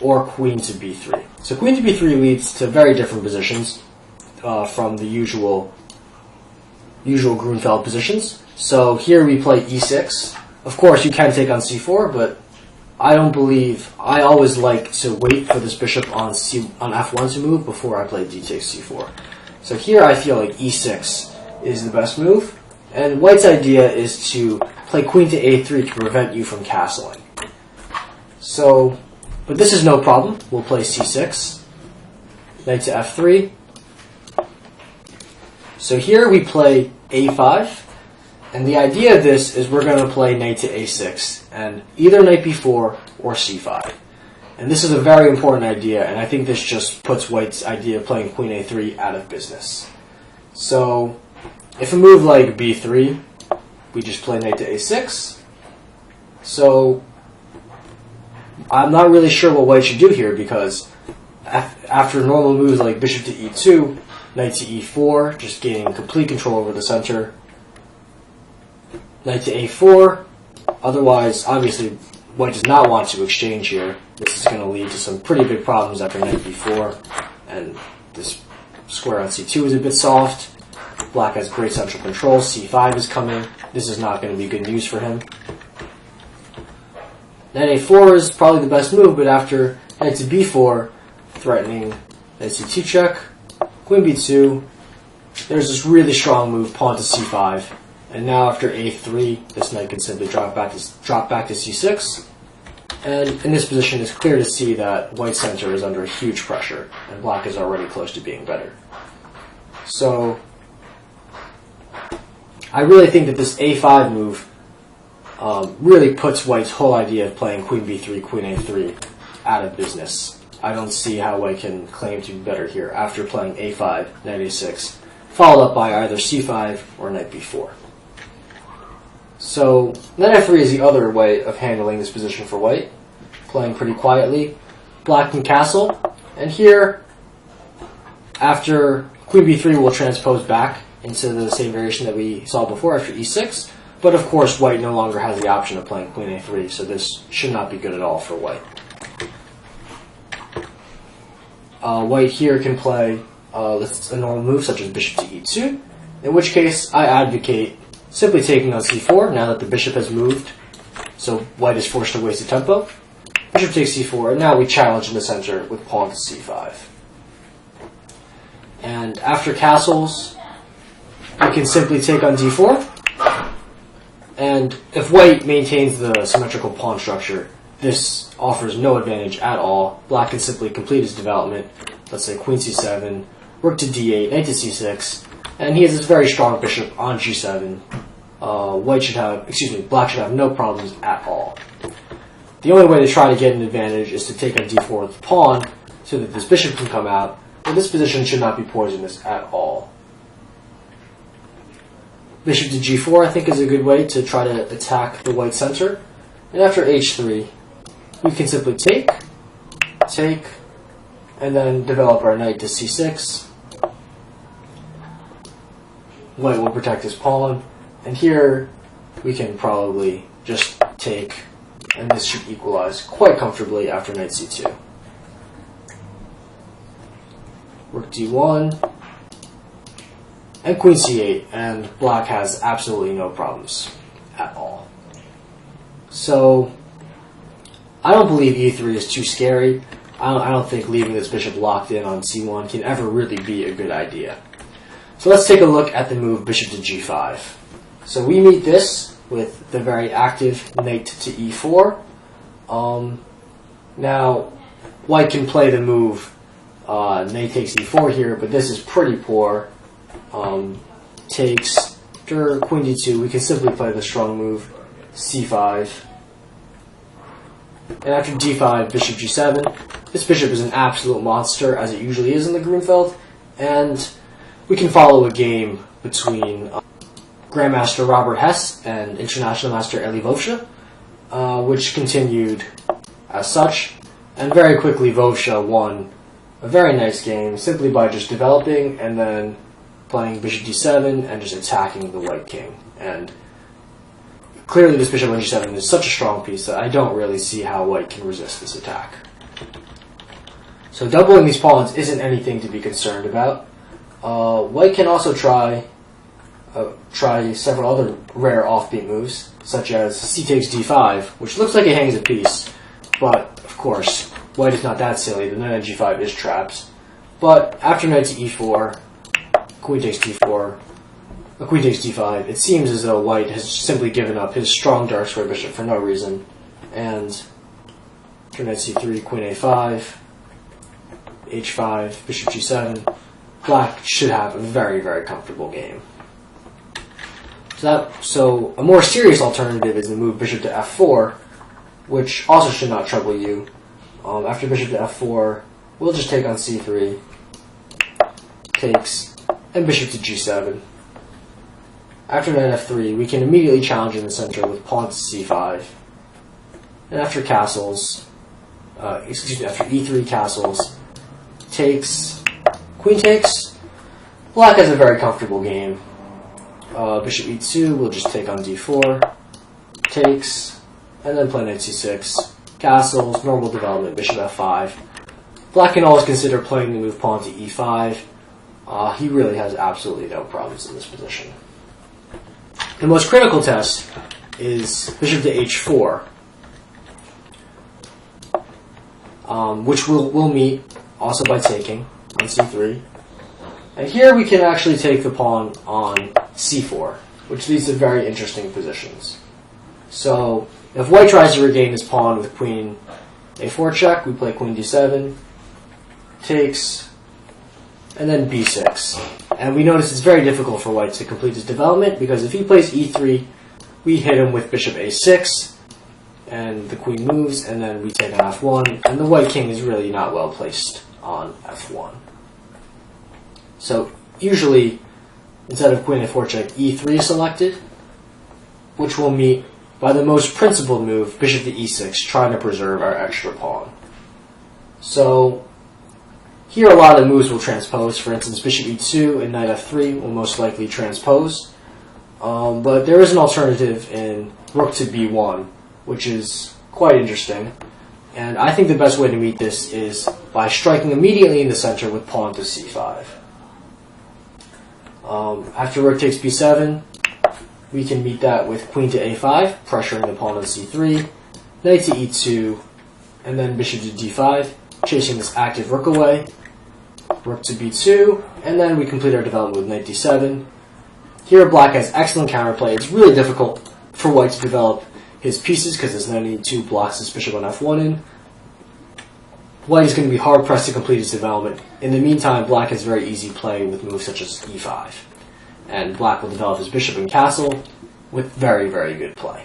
or queen to b3. So queen to b3 leads to very different positions from the usual Grunfeld positions. So here we play e6. Of course, you can take on c4, but I always like to wait for this bishop on f1 to move before I play d takes c4. So here I feel like e6 is the best move, and white's idea is to play queen to a3 to prevent you from castling. So, but this is no problem. We'll play c6, knight to f3. So here we play a5, and the idea of this is we're going to play knight to a6, and either knight b4 or c5. And this is a very important idea, and I think this just puts white's idea of playing queen a3 out of business. So if a move like b3, we just play knight to a6. So I'm not really sure what white should do here, because after normal moves like bishop to e2, knight to e4, just gaining complete control over the center, knight to a4, otherwise, obviously, white does not want to exchange here. This is going to lead to some pretty big problems after knight b4, and this square on c2 is a bit soft. Black has great central control, c5 is coming. This is not going to be good news for him. Knight a4 is probably the best move, but after knight to b4, threatening knight c2 check, queen b2, there's this really strong move, pawn to c5, and now after a3, this knight can simply drop back to c6, and in this position it's clear to see that white's center is under huge pressure, and black is already close to being better. So I really think that this a5 move really puts white's whole idea of playing queen b3, queen a3 out of business. I don't see how white can claim to be better here after playing a5, knight a6, followed up by either c5 or knight b4. So knight f3 is the other way of handling this position for white, playing pretty quietly. Black can castle, and here, after queen b3 will transpose back into the same variation that we saw before after e6, but of course white no longer has the option of playing queen a3, so this should not be good at all for white. White here can play a normal move such as bishop to e2, in which case I advocate simply taking on c4 now that the bishop has moved, so white is forced to waste a tempo. Bishop takes c4, and now we challenge in the center with pawn to c5. And after castles, we can simply take on d4, and if white maintains the symmetrical pawn structure, this offers no advantage at all. Black can simply complete his development, let's say queen c7, rook to d8, knight to c6, and he has this very strong bishop on g7. Black should have no problems at all. The only way to try to get an advantage is to take on d4 with the pawn, so that this bishop can come out, but this position should not be poisonous at all. Bishop to g4 I think is a good way to try to attack the white center, and after h3, we can simply take, and then develop our knight to c6. White will protect his pawn, and here we can probably just take, and this should equalize quite comfortably after knight c2. Rook d1, and queen c8, and black has absolutely no problems at all. So I don't believe e3 is too scary. I don't think leaving this bishop locked in on c1 can ever really be a good idea. So let's take a look at the move bishop to g5. So we meet this with the very active knight to e4. Now, white can play the move knight takes e4 here, but this is pretty poor. Takes, after queen d2, we can simply play the strong move c5. And after d5, bishop g7. This bishop is an absolute monster, as it usually is in the Grunfeld, and we can follow a game between Grandmaster Robert Hess and International Master Elie Vovsha, which continued as such, and very quickly Vovsha won a very nice game simply by just developing and then playing bishop d7 and just attacking the white king. And clearly this bishop on g7 is such a strong piece that I don't really see how white can resist this attack. So doubling these pawns isn't anything to be concerned about. White can also try several other rare offbeat moves, such as c takes d5, which looks like it hangs a piece, but of course, white is not that silly. The knight on g5 is trapped. But after knight to e4, queen takes d4, queen takes d5, it seems as though white has simply given up his strong dark square bishop for no reason. And after knight c3, queen a5, h5, bishop g7, black should have a very, very comfortable game. So a more serious alternative is the move bishop to f4, which also should not trouble you. After bishop to f4, we'll just take on c3, takes, and bishop to g7. After knight f3, we can immediately challenge in the center with pawn to c5. And after castles, after e3 castles, takes, queen takes, black has a very comfortable game. Bishop e2, we'll just take on d4, takes, and then play knight c6, castles, normal development, bishop f5. Black can always consider playing the move pawn to e5. He really has absolutely no problems in this position. The most critical test is bishop to h4, which we'll meet also by taking on c3. And here we can actually take the pawn on c4, which leads to very interesting positions. So if white tries to regain his pawn with queen a4 check, we play queen d7, takes, and then b6. And we notice it's very difficult for white to complete his development, because if he plays e3, we hit him with bishop a6, and the queen moves, and then we take on f1, and the white king is really not well placed on f1. So usually, instead of queen a4 check, e3 is selected, which will meet by the most principled move, bishop to e6, trying to preserve our extra pawn. So here a lot of the moves will transpose. For instance, bishop e2 and knight f3 will most likely transpose. But there is an alternative in rook to b1, which is quite interesting. And I think the best way to meet this is by striking immediately in the center with pawn to c5. After rook takes b7, we can meet that with queen to a5, pressuring the pawn on c3, knight to e2, and then bishop to d5, chasing this active rook away, rook to b2, and then we complete our development with knight d7. Here black has excellent counterplay. It's really difficult for white to develop his pieces because his knight e2 blocks his bishop on f1 in. White is going to be hard pressed to complete his development. In the meantime, black has very easy play with moves such as e5. And black will develop his bishop and castle with very, very good play.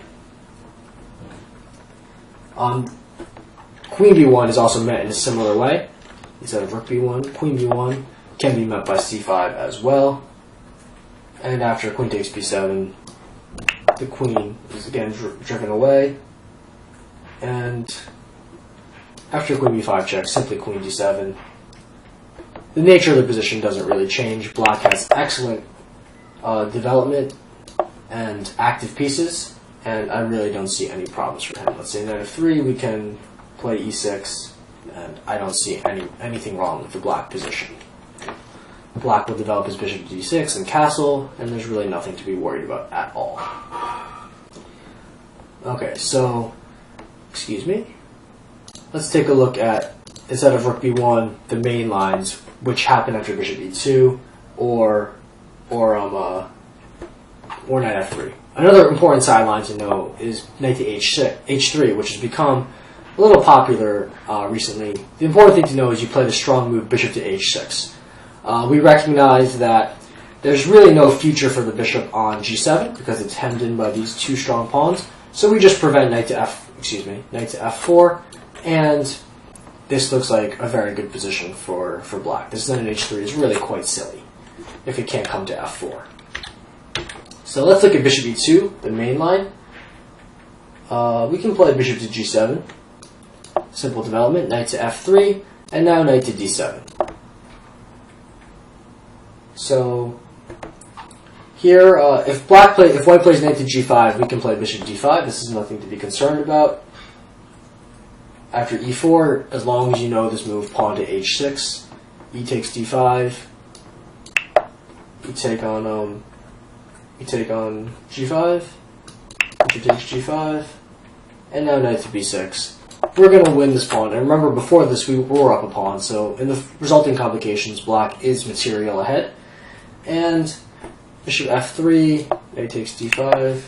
Queen b1 is also met in a similar way. Instead of rook b1, queen b1 can be met by c5 as well. And after queen takes b7, the queen is again driven away. And after queen b5 check, simply queen d7. The nature of the position doesn't really change. Black has excellent development and active pieces, and I really don't see any problems for him. Let's say knight f3, we can play e6, and I don't see anything wrong with the black position. Black will develop his bishop to d6 and castle, and there's really nothing to be worried about at all. Okay, so, excuse me. Let's take a look at, instead of rook b1, the main lines, which happen after bishop e2, or knight f3. Another important sideline to know is knight to h3, which has become a little popular recently. The important thing to know is you play the strong move bishop to h6. We recognize that there's really no future for the bishop on g7 because it's hemmed in by these two strong pawns, so we just prevent knight to knight to f4, and this looks like a very good position for black. This knight at h3 is really quite silly if it can't come to f4. So let's look at bishop e2, the main line. We can play bishop to g7, simple development, knight to f3, and now knight to d7. So here, if white plays knight to g5, we can play bishop d5. This is nothing to be concerned about. After e4, as long as you know this move, pawn to h6, e takes d5, you take on g5, bishop takes g5, and now knight to b6. We're going to win this pawn. And remember, before this, we were up a pawn, so in the resulting complications, black is material ahead. And bishop f3, knight takes d5,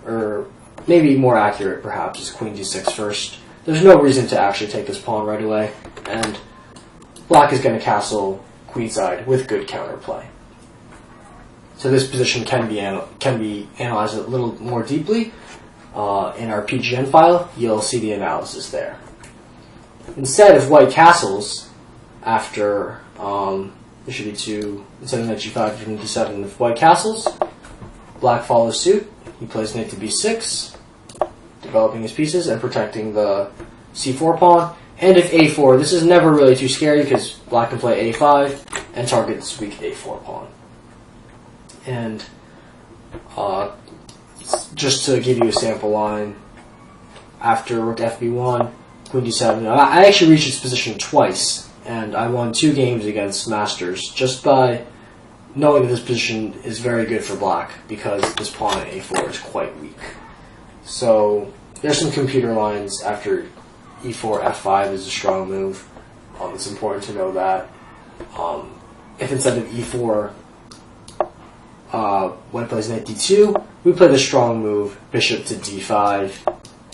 or maybe more accurate, perhaps, is queen d6 first. There's no reason to actually take this pawn right away, and black is going to castle queenside with good counterplay. So this position can be analyzed a little more deeply. In our PGN file, you'll see the analysis there. Instead, if white castles after bishop e2, instead of knight g5, bishop d7, if white castles, black follows suit. He plays knight to b6, developing his pieces and protecting the c4 pawn. And if a4, this is never really too scary because black can play a5 and target this weak a4 pawn. And just to give you a sample line, after rook fb1, queen d7, I actually reached this position twice, and I won 2 games against masters just by knowing that this position is very good for black because this pawn at a4 is quite weak. So there's some computer lines after e4, f5 is a strong move. It's important to know that. If instead of e4, white plays knight d2, we play the strong move, bishop to d5,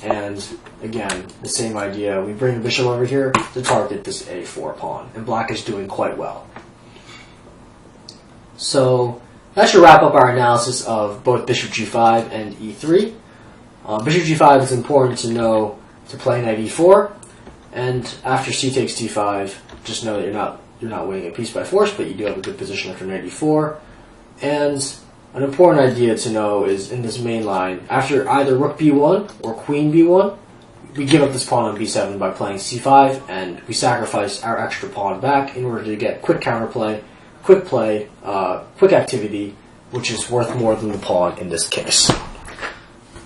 and again, the same idea. We bring the bishop over here to target this a4 pawn, and black is doing quite well. So that should wrap up our analysis of both bishop g5 and e3. Bishop g5 is important to know to play knight e4, and after c takes d5, just know that you're not winning a piece by force, but you do have a good position after knight e4. And an important idea to know is in this main line, after either rook b1 or queen b1, we give up this pawn on b7 by playing c5, and we sacrifice our extra pawn back in order to get quick counterplay, quick play, quick activity, which is worth more than the pawn in this case.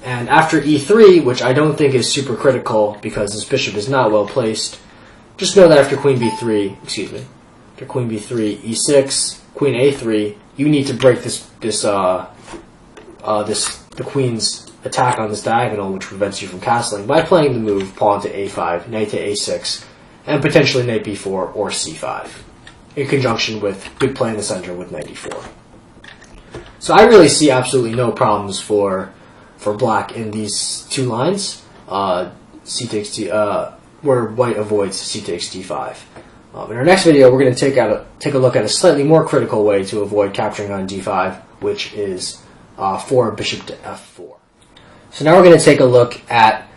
And after e3, which I don't think is super critical because this bishop is not well placed, just know that after queen b3, after queen b3, e6, queen a3, you need to break the queen's attack on this diagonal, which prevents you from castling, by playing the move pawn to a5, knight to a6, and potentially knight b4 or c5, in conjunction with good play in the center with knight e4. So I really see absolutely no problems for black in these 2 lines. C takes d, where white avoids c takes d5. In our next video, we're going to take a look at a slightly more critical way to avoid capturing on d5, which is for bishop to f4. So now we're going to take a look at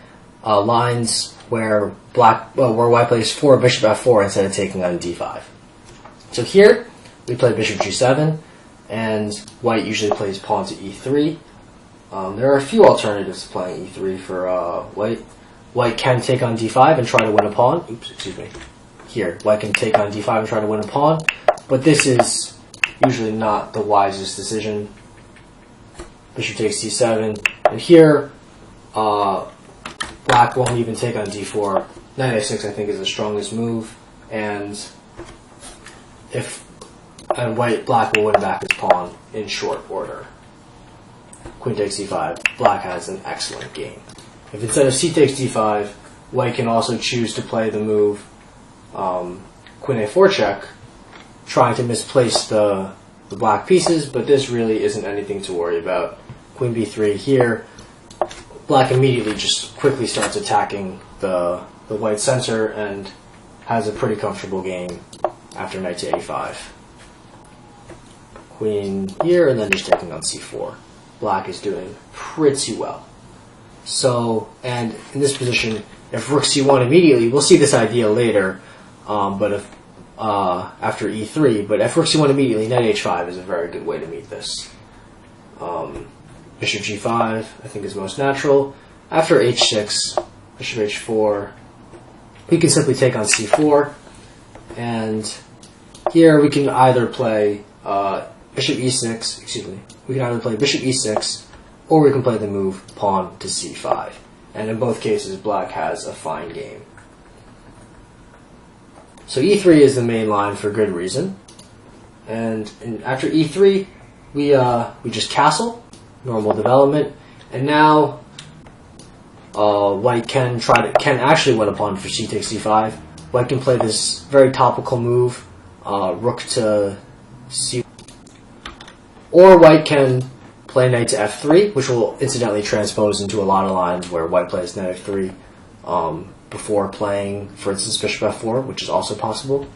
lines where white plays for bishop f4 instead of taking on d5. So here we play bishop g7, and white usually plays pawn to e3. There are a few alternatives to playing e3 for white. White can take on d5 and try to win a pawn. Here, white can take on d5 and try to win a pawn, but this is usually not the wisest decision. Bishop takes c7, and here, black won't even take on d4. Knight a6, I think, is the strongest move, and black will win back its pawn in short order. Queen takes c5, black has an excellent game. If instead of c takes d5, white can also choose to play the move queen a4 check, trying to misplace the black pieces, but this really isn't anything to worry about. Queen b3 here, black immediately just quickly starts attacking the white center and has a pretty comfortable game after knight to a5. Queen here, and then just taking on c4. Black is doing pretty well. So, and in this position, if rook c1 immediately, we'll see this idea later, but if after e3, but if rook c1 immediately, knight h5 is a very good way to meet this. Bishop g5, I think, is most natural. After h6, bishop h4, we can simply take on c4, and here we can either play bishop e6, excuse me, we can either play bishop e6, or we can play the move pawn to c5. And in both cases, black has a fine game. So e3 is the main line for good reason. And after e3, we just castle, normal development, and now white can actually win a pawn for c takes c5. White can play this very topical move, rook to c, or white can play knight to f3, which will incidentally transpose into a lot of lines where white plays knight f3 before playing, for instance, bishop f4, which is also possible.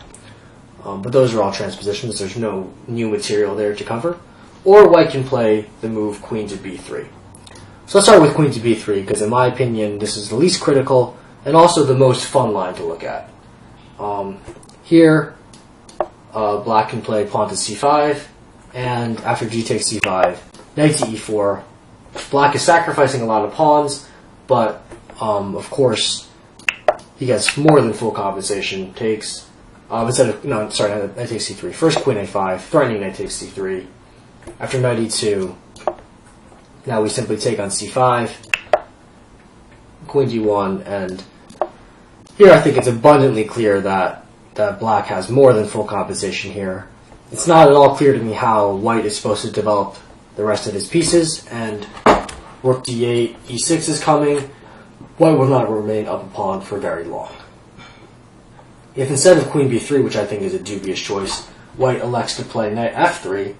But those are all transpositions. There's no new material there to cover. Or white can play the move queen to b3. So let's start with queen to b3, because in my opinion, this is the least critical and also the most fun line to look at. Here, black can play pawn to c5, and after g takes c5, knight to e4. Black is sacrificing a lot of pawns, but of course he gets more than full compensation. Takes knight takes c3. First queen a5, threatening knight takes c3. After knight e2, now we simply take on c5, queen d1, and here I think it's abundantly clear that black has more than full compensation here. It's not at all clear to me how white is supposed to develop the rest of his pieces, and rook d8, e6 is coming. White will not remain up a pawn for very long. If instead of queen b3, which I think is a dubious choice, white elects to play knight f3,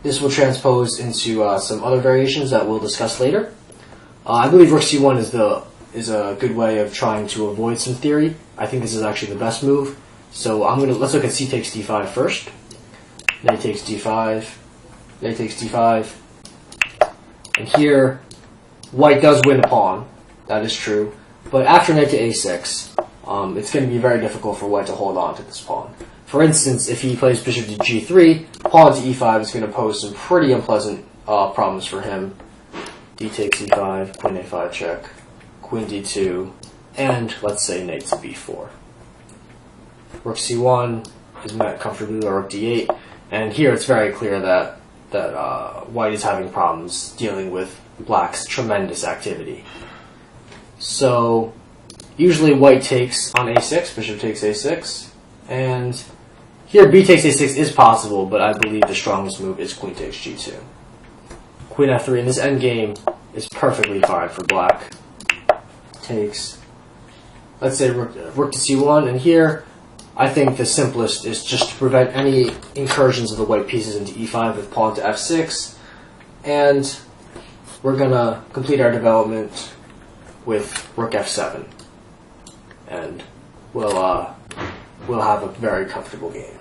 this will transpose into some other variations that we'll discuss later. I believe rook c1 is a good way of trying to avoid some theory. I think this is actually the best move. So let's look at c takes d5 first. Knight takes d5, knight takes d5, and here white does win a pawn. That is true, but after knight to a6, it's going to be very difficult for white to hold on to this pawn. For instance, if he plays bishop to g3, pawn to e5 is going to pose some pretty unpleasant problems for him. D takes e5, queen a5 check, queen d2, and let's say knight to b4. Rook c1 is met comfortably by rook d8, and here it's very clear that white is having problems dealing with black's tremendous activity. So usually white takes on a6, bishop takes a6, and here b takes a6 is possible, but I believe the strongest move is queen takes g2. Queen f3 in this endgame is perfectly fine for black. Takes, let's say rook to c1, and here I think the simplest is just to prevent any incursions of the white pieces into e5 with pawn to f6, and we're going to complete our development with rook f7, and we'll have a very comfortable game.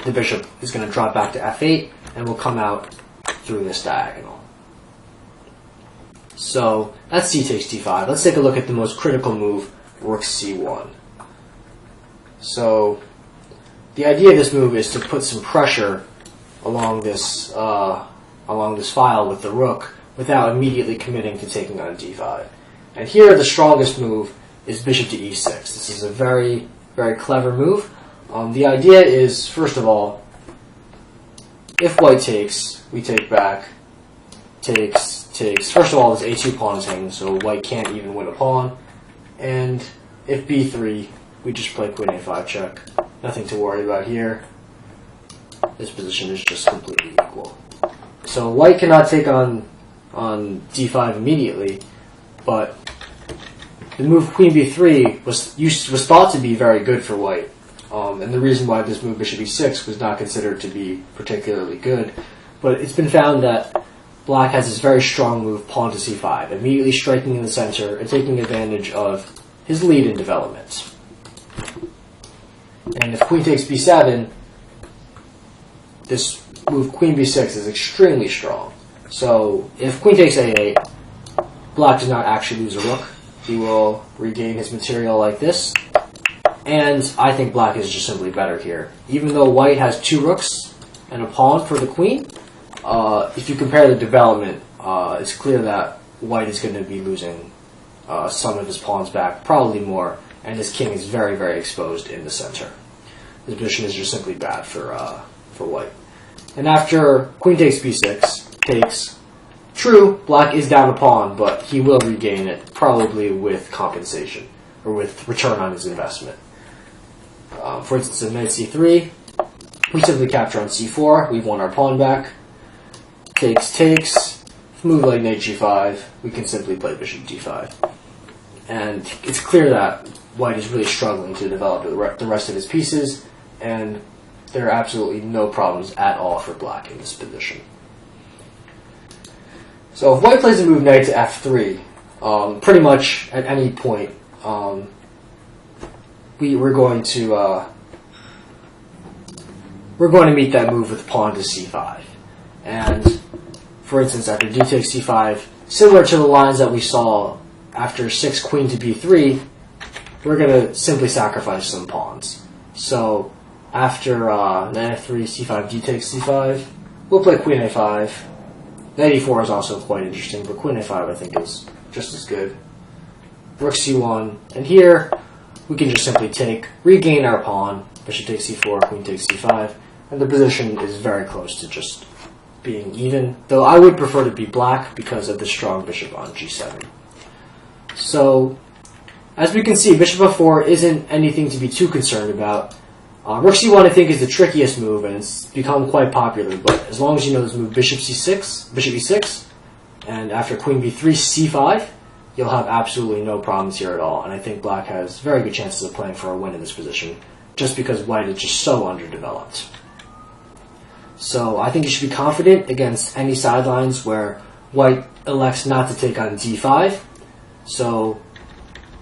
The bishop is going to drop back to f8, and will come out through this diagonal. So that's c takes d5. Let's take a look at the most critical move, rook c1. So the idea of this move is to put some pressure along this file with the rook without immediately committing to taking on d5. And here the strongest move is bishop to e6. This is a very, very clever move. The idea is, first of all, if white takes, we take back, takes. First of all, this a2 pawn is hanging, so white can't even win a pawn. And if b3, we just play queen a5 check. Nothing to worry about here. This position is just completely equal. So white cannot take on d5 immediately, but the move queen b3 was thought to be very good for white. And the reason why this move bishop e6 was not considered to be particularly good, but it's been found that black has this very strong move, pawn to c5, immediately striking in the center and taking advantage of his lead in development. And if queen takes b7, this move queen b6 is extremely strong. So if queen takes a8, black does not actually lose a rook. He will regain his material like this. And I think black is just simply better here. Even though white has 2 rooks and a pawn for the queen, if you compare the development, it's clear that white is going to be losing some of his pawns back, probably more, and his king is very, very exposed in the center. The position is just simply bad for white. And after queen takes b6, takes, true, black is down a pawn, but he will regain it, probably with compensation, or with return on his investment. For instance, in knight c3, we simply capture on c4, we've won our pawn back. Takes, takes, move like knight g5, we can simply play bishop d5. And it's clear that white is really struggling to develop the rest of his pieces, and there are absolutely no problems at all for black in this position. So if white plays a move knight to f3, pretty much at any point, we're going to meet that move with pawn to c5. And for instance, after d takes c5, similar to the lines that we saw after 6 queen to b3, we're going to simply sacrifice some pawns. So after knight f3, c5, d takes c5, we'll play queen a5. Knight e4 is also quite interesting, but queen a5 I think is just as good. Rook c1, and here we can just simply take, regain our pawn, bishop takes c4, queen takes c5, and the position is very close to just being even, though I would prefer to be black because of the strong bishop on g7. So, as we can see, bishop f4 isn't anything to be too concerned about. Rook c1 I think is the trickiest move, and it's become quite popular, but as long as you know this move bishop c6, bishop e6, and after queen b3, c5, you'll have absolutely no problems here at all, and I think black has very good chances of playing for a win in this position, just because white is just so underdeveloped. So I think you should be confident against any sidelines where white elects not to take on d5. So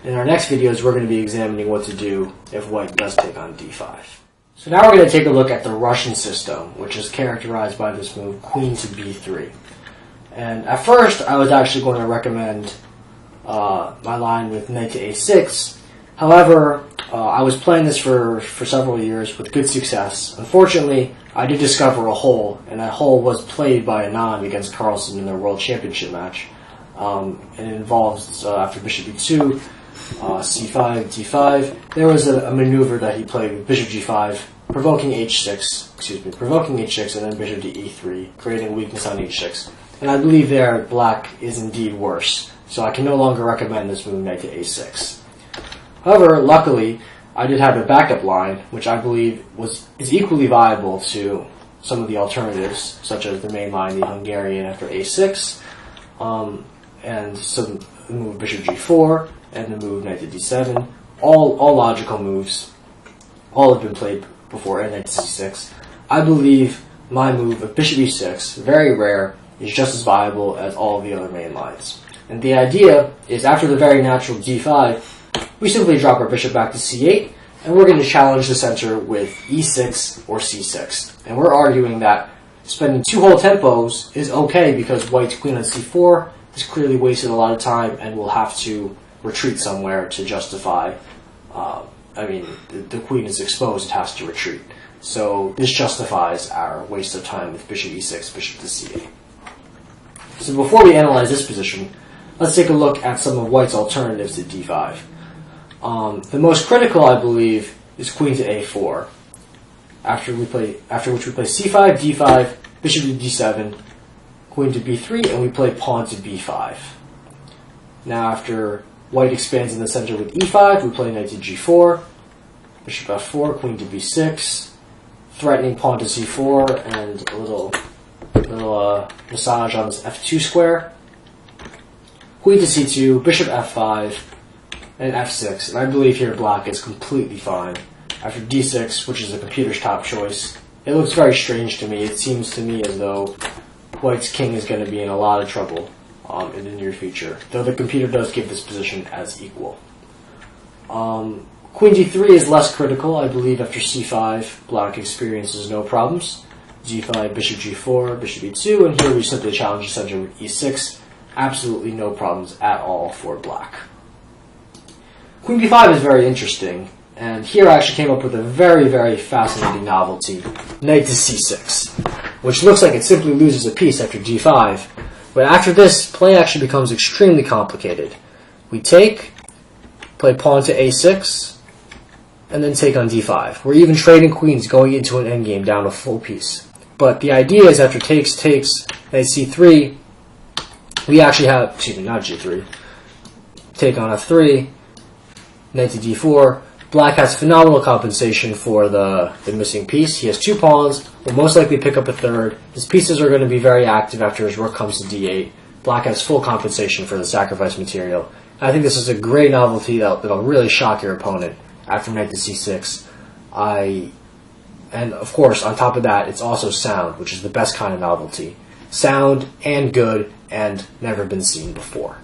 in our next videos, we're going to be examining what to do if white does take on d5. So now we're going to take a look at the Russian system, which is characterized by this move, queen to b3. And at first, I was actually going to recommend my line with knight to a6. However, I was playing this for several years with good success. Unfortunately, I did discover a hole, and that hole was played by Anand against Carlsen in their World Championship match. And it involves, after bishop e2, c5, d5, there was a maneuver that he played with bishop g5, provoking h6, and then bishop to e3, creating a weakness on h6. And I believe there, black is indeed worse. So I can no longer recommend this move knight to a6. However, luckily, I did have a backup line, which I believe is equally viable to some of the alternatives, such as the main line, the Hungarian after a6, and some move bishop g4, and the move knight to d7. All logical moves. All have been played before, and knight to c6. I believe my move of bishop e6, very rare, is just as viable as all of the other main lines. And the idea is after the very natural d5, we simply drop our bishop back to c8, and we're going to challenge the center with e6 or c6. And we're arguing that spending 2 whole tempos is okay because white's queen on c4 has clearly wasted a lot of time and will have to retreat somewhere to justify, the queen is exposed, it has to retreat. So this justifies our waste of time with bishop e6, bishop to c8. So before we analyze this position, let's take a look at some of white's alternatives to d5. The most critical, I believe, is queen to a4. After which we play c5, d5, bishop to d7, queen to b3, and we play pawn to b5. Now after white expands in the center with e5, we play knight to g4, bishop f4, queen to b6, threatening pawn to c4, and a little massage on this f2 square. Queen to c2, bishop f5, and f6. And I believe here black is completely fine. After d6, which is the computer's top choice, it looks very strange to me. It seems to me as though white's king is going to be in a lot of trouble in the near future, though the computer does give this position as equal. Queen d3 is less critical. I believe after c5, black experiences no problems. g5, bishop g4, bishop e2, and here we simply challenge the center with e6. Absolutely no problems at all for black. Queen b5 is very interesting, and here I actually came up with a very, very fascinating novelty, knight to c6, which looks like it simply loses a piece after d5, but after this, play actually becomes extremely complicated. We take, play pawn to a6, and then take on d5. We're even trading queens going into an endgame down a full piece. But the idea is after takes, knight c3, we actually have, excuse me, not g3, take on f3, knight to d4. Black has phenomenal compensation for the missing piece. He has two pawns, will most likely pick up a third. His pieces are going to be very active after his rook comes to d8. Black has full compensation for the sacrifice material. I think this is a great novelty that'll really shock your opponent after knight to c6. And of course, on top of that, it's also sound, which is the best kind of novelty. Sound and good and never been seen before.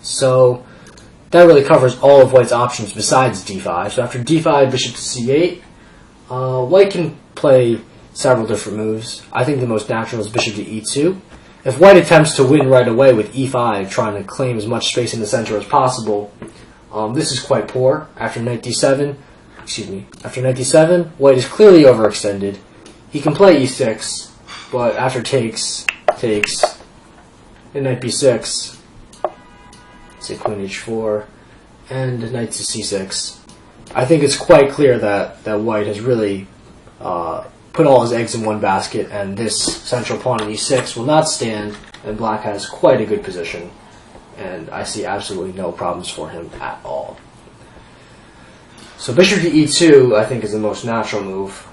So that really covers all of white's options besides d5. So after d5, bishop to c8, white can play several different moves. I think the most natural is bishop to e2. If white attempts to win right away with e5, trying to claim as much space in the center as possible, this is quite poor. After knight d7, white is clearly overextended. He can play e6, but after takes, and knight b6, say queen h4, and knight to c6. I think it's quite clear that white has really put all his eggs in one basket, and this central pawn in e6 will not stand, and black has quite a good position, and I see absolutely no problems for him at all. So bishop to e2, I think, is the most natural move.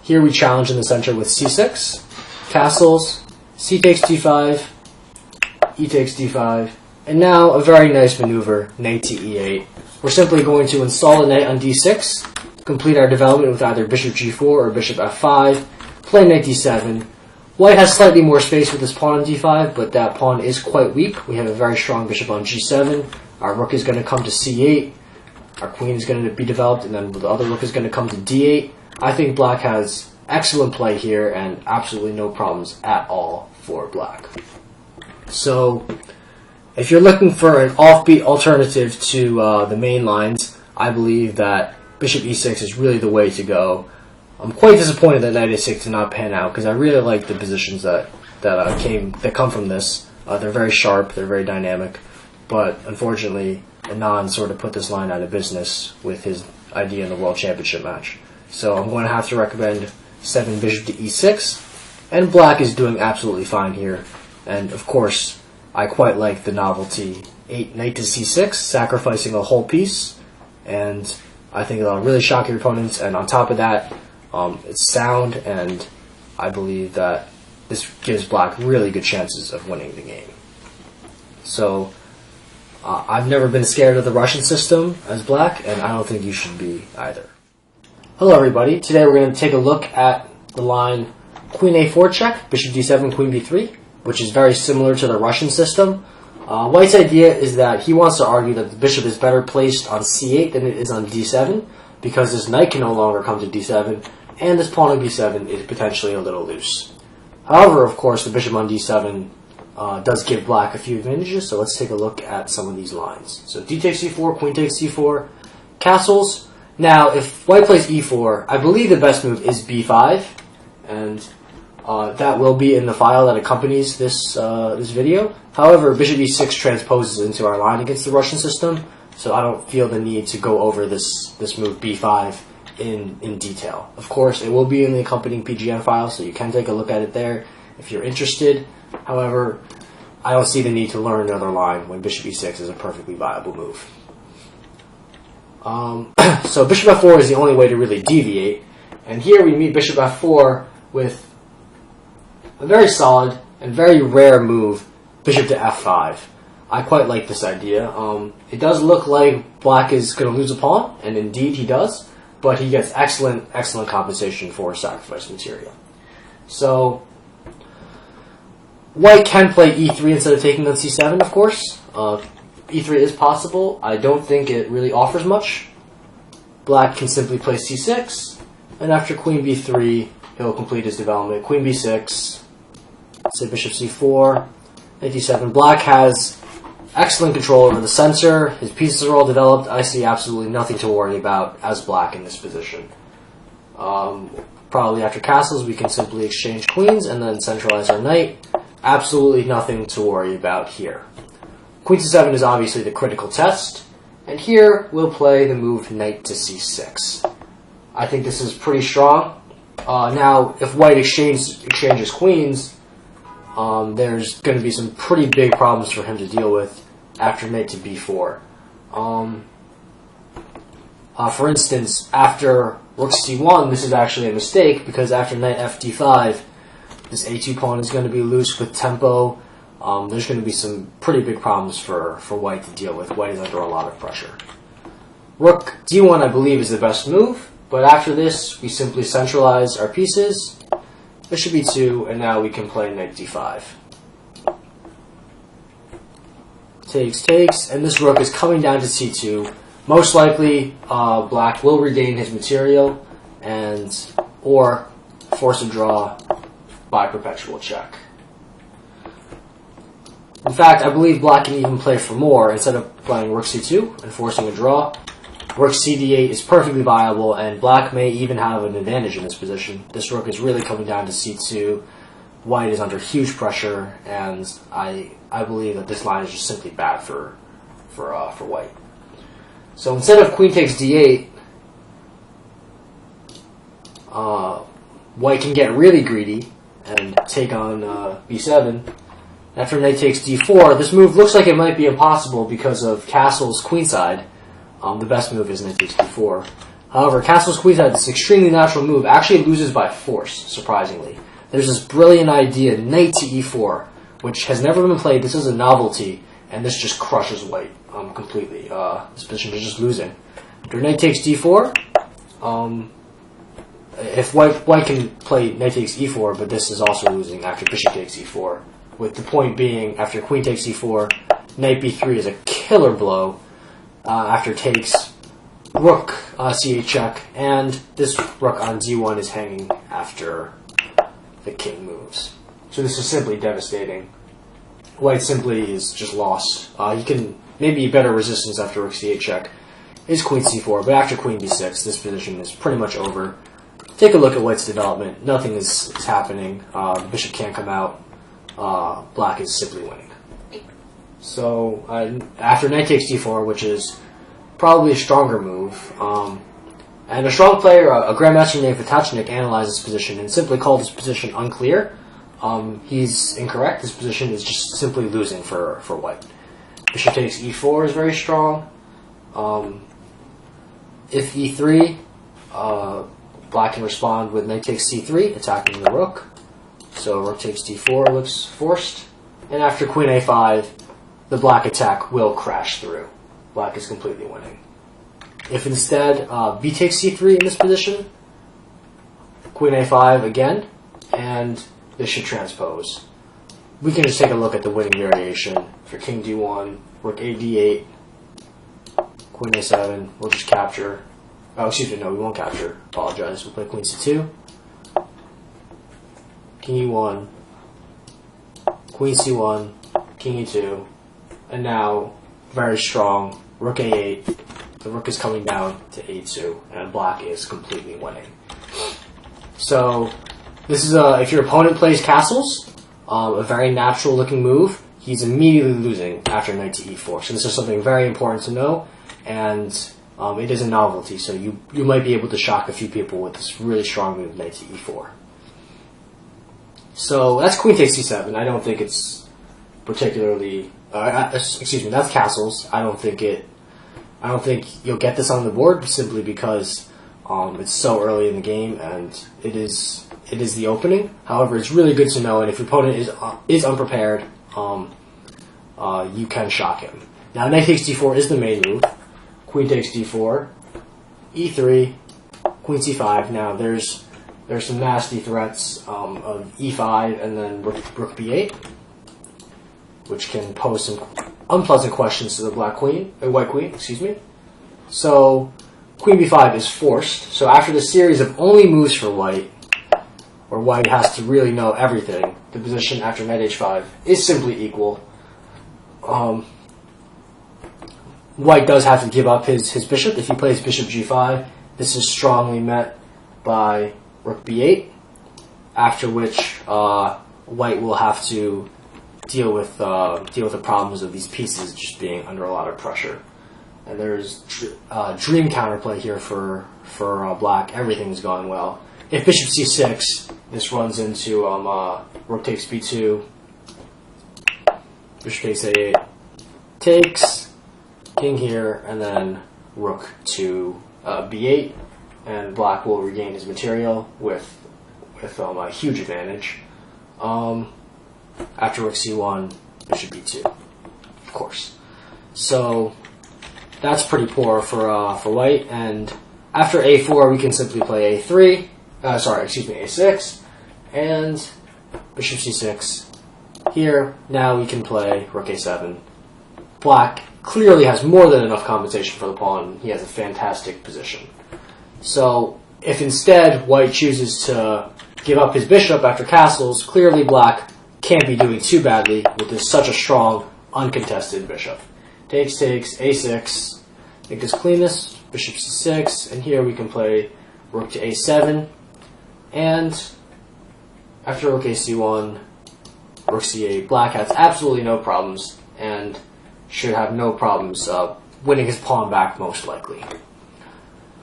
Here we challenge in the center with c6, castles, c takes d5, e takes d5, and now a very nice maneuver, knight to e8. We're simply going to install the knight on d6, complete our development with either bishop g4 or bishop f5, play knight d7. White has slightly more space with this pawn on d5, but that pawn is quite weak. We have a very strong bishop on g7. Our rook is going to come to c8. Our queen is going to be developed, and then the other rook is going to come to d8. I think black has excellent play here and absolutely no problems at all for black. So if you're looking for an offbeat alternative to the main lines, I believe that bishop e6 is really the way to go. I'm quite disappointed that knight a6 did not pan out because I really like the positions that come from this. They're very sharp, they're very dynamic, but unfortunately Anand sort of put this line out of business with his idea in the World Championship match. So I'm going to have to recommend 7 bishop to e6, and black is doing absolutely fine here. And of course, I quite like the novelty 8 knight to c6, sacrificing a whole piece, and I think it'll really shock your opponents. And on top of that, it's sound, and I believe that this gives black really good chances of winning the game. So I've never been scared of the Russian system as black, and I don't think you should be either. Hello everybody, today we're going to take a look at the line queen a4 check, bishop d7, queen b3, which is very similar to the Russian system. White's idea is that he wants to argue that the bishop is better placed on c8 than it is on d7, because this knight can no longer come to d7, and this pawn on b7 is potentially a little loose. However, of course, the bishop on d7 does give black a few advantages, so let's take a look at some of these lines. So d takes c4, queen takes c4, castles. Now, if white plays e4, I believe the best move is b5, and that will be in the file that accompanies this video. However, bishop e6 transposes into our line against the Russian system, so I don't feel the need to go over this move b5 in detail. Of course, it will be in the accompanying PGN file, so you can take a look at it there if you're interested. However, I don't see the need to learn another line when bishop e6 is a perfectly viable move. So bishop f4 is the only way to really deviate, and here we meet bishop f4 with a very solid and very rare move, bishop to f5. I quite like this idea. It does look like black is going to lose a pawn, and indeed he does, but he gets excellent compensation for sacrifice material. So white can play e3 instead of taking on c7, of course. E3 is possible. I don't think it really offers much. Black can simply play c6, And after queen b3, he'll complete his development. Queen b6, say bishop c4, knight d7. Black has excellent control over the center. His pieces are all developed. I see absolutely nothing to worry about as black in this position. Probably after castles, we can simply exchange queens and then centralize our knight. Absolutely nothing to worry about here. Queen c7 is obviously the critical test. And here, we'll play the move knight to c6. I think this is pretty strong. Now, if white exchanges queens, there's going to be some pretty big problems for him to deal with after knight to b4. For instance, after rook c1, this is actually a mistake, because after knight fd5, this a2 pawn is going to be loose with tempo. There's going to be some pretty big problems for white to deal with. White is under a lot of pressure. Rook d1, I believe, is the best move, but after this, we simply centralize our pieces. Bishop e2, and now we can play knight d5. Takes, and this rook is coming down to c2. Most likely, black will regain his material, or force a draw by perpetual check. In fact, I believe black can even play for more. Instead of playing rook c2 and forcing a draw, rook cd8 is perfectly viable, and black may even have an advantage in this position. This rook is really coming down to c2. White is under huge pressure, and I believe that this line is just simply bad for white. So instead of queen takes d8, white can get really greedy and take on b7. After knight takes d4, this move looks like it might be impossible because of castle's queenside. The best move is knight takes d4. However, castle's queenside, this extremely natural move, actually loses by force, surprisingly. There's this brilliant idea, knight to e4, which has never been played. This is a novelty, and this just crushes white completely. This position is just losing. After knight takes d4, if white can play knight takes e4, but this is also losing after bishop takes e4. With the point being, after queen takes e4, knight b3 is a killer blow. After takes, rook c8 check, and this rook on d1 is hanging after the king moves. So this is simply devastating. White simply is just lost. He can maybe better resistance after rook c8 check is queen c4, but after queen b6, this position is pretty much over. Take a look at white's development. Nothing is happening. The bishop can't come out. Black is simply winning. So after knight takes d4, which is probably a stronger move, and a strong player, a grandmaster named Vitachnik, analyzed this position and simply called this position unclear. He's incorrect. This position is just simply losing for white. Bishop takes e4 is very strong. If e3, black can respond with knight takes c3, attacking the rook. So rook takes d4 looks forced. And after queen a5, the black attack will crash through. Black is completely winning. If instead b takes c3 in this position, queen a5 again, and this should transpose. We can just take a look at the winning variation for king d1, rook a d8, queen a7. We'll just capture. Oh, excuse me, no, we won't capture. Apologize. We'll play queen c2, king e1, queen c1, king e2, and now very strong rook a8. The rook is coming down to a2, and black is completely winning. So this is if your opponent plays castles, a very natural looking move. He's immediately losing after knight to e4. So this is something very important to know, and it is a novelty. So you might be able to shock a few people with this really strong move, knight to e4. So that's queen takes c7. I don't think it's particularly. Excuse me, that's castles. I don't think you'll get this on the board simply because it's so early in the game and it is the opening. However, it's really good to know, and if your opponent is unprepared, you can shock him. Now, knight takes d4 is the main move. Queen takes d4, e3, queen c5. Now there's some nasty threats of e5 and then rook b8, which can pose some unpleasant questions to the white queen. Excuse me. So queen b5 is forced. So after the series of only moves for white, where white has to really know everything, the position after knight h5 is simply equal. White does have to give up his bishop. If he plays bishop g5, this is strongly met by rook b8, after which white will have to deal with the problems of these pieces just being under a lot of pressure. And there's dream counterplay here for black. Everything's going well. If bishop c6, this runs into rook takes b2, bishop takes a8, takes, king here, and then rook to b8, and black will regain his material with a huge advantage. After rook c1, bishop b2, of course. So that's pretty poor for white. And after a4, we can simply play a3. A6, and bishop c6. Here, now we can play rook a7. Black clearly has more than enough compensation for the pawn. He has a fantastic position. So if instead white chooses to give up his bishop after castles, clearly black can't be doing too badly with this such a strong, uncontested bishop. Takes, a6. Make this clean this, bishop c6, and here we can play rook to a7. And after rook ac1, rook c8, black has absolutely no problems and should have no problems winning his pawn back, most likely.